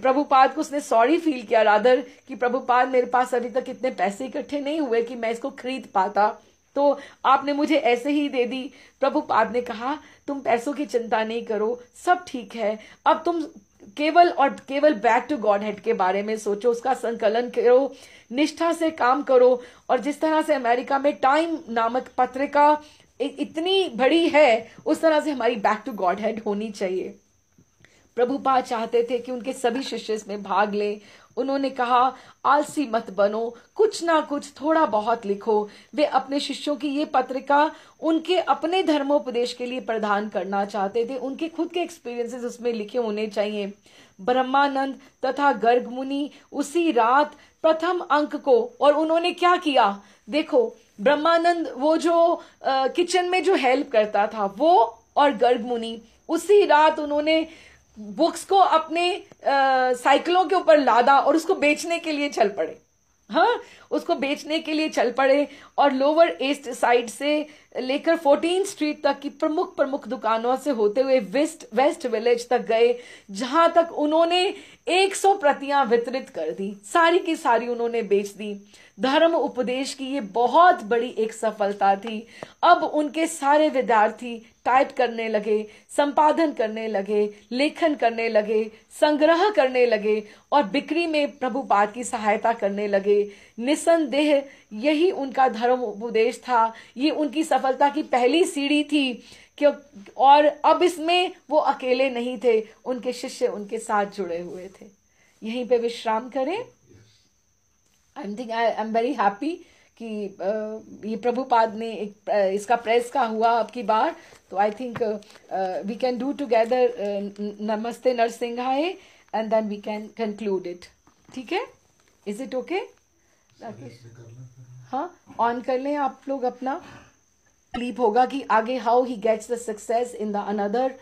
प्रभुपाद को, उसने सॉरी फील किया रादर कि प्रभुपाद मेरे पास अभी तक इतने पैसे इकट्ठे नहीं हुए कि मैं इसको खरीद पाता, तो आपने मुझे ऐसे ही दे दी। प्रभुपाद ने कहा तुम पैसों की चिंता नहीं करो, सब ठीक है, अब तुम केवल और केवल बैक टू गॉड हेड के बारे में सोचो, उसका संकलन करो, निष्ठा से काम करो। और जिस तरह से अमेरिका में टाइम नामक पत्रिका इतनी बड़ी है उस तरह से हमारी बैक टू गॉड हेड होनी चाहिए। प्रभुपाद चाहते थे कि उनके सभी शिष्य इसमें भाग लें। उन्होंने कहा आलसी मत बनो, कुछ ना कुछ थोड़ा बहुत लिखो। वे अपने शिष्यों की ये पत्रिका उनके अपने धर्मोपदेश के लिए प्रदान करना चाहते थे, उनके खुद के एक्सपीरियंसेस उसमें लिखे होने चाहिए। ब्रह्मानंद तथा गर्ग मुनि उसी रात प्रथम अंक को, और उन्होंने क्या किया देखो, ब्रह्मानंद वो जो किचन में जो हेल्प करता था वो, और गर्ग मुनि उसी रात उन्होंने बुक्स को अपने साइकिलों के ऊपर लादा और उसको बेचने के लिए चल पड़े। हाँ, उसको बेचने के लिए चल पड़े और लोअर ईस्ट साइड से लेकर 14 स्ट्रीट तक की प्रमुख प्रमुख दुकानों से होते हुए वेस्ट विलेज तक गए, जहां तक उन्होंने 100 प्रतियां वितरित कर दी, सारी की सारी उन्होंने बेच दी। धर्म उपदेश की ये बहुत बड़ी एक सफलता थी। अब उनके सारे विद्यार्थी टाइप करने लगे, संपादन करने लगे, लेखन करने लगे, संग्रह करने लगे और बिक्री में प्रभुपाद की सहायता करने लगे। निसंदेह यही उनका धर्म उपदेश था, ये उनकी सफलता की पहली सीढ़ी थी। क्यों? और अब इसमें वो अकेले नहीं थे, उनके शिष्य उनके साथ जुड़े हुए थे। यहीं पे विश्राम करें। आई एम वेरी हैप्पी कि ये प्रभुपाद ने इसका प्रेस का हुआ अब की बार, तो I think we can do together नमस्ते नरसिंहाय and then we can conclude it. ठीक है, इज इट ओके? हाँ, ऑन कर लें आप लोग अपना। क्लिप होगा कि आगे how he gets the success in the another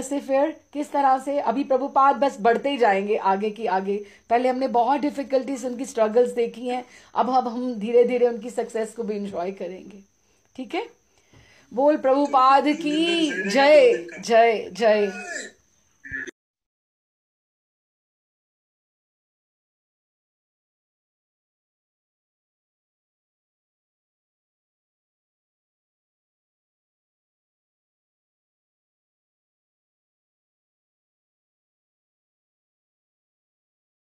से फेयर, किस तरह से अभी प्रभुपाद बस बढ़ते ही जाएंगे आगे की आगे। पहले हमने बहुत डिफिकल्टीज, उनकी स्ट्रगल्स देखी हैं, अब हम धीरे धीरे उनकी सक्सेस को भी इंजॉय करेंगे। ठीक है, बोल प्रभुपाद की जय जय जय।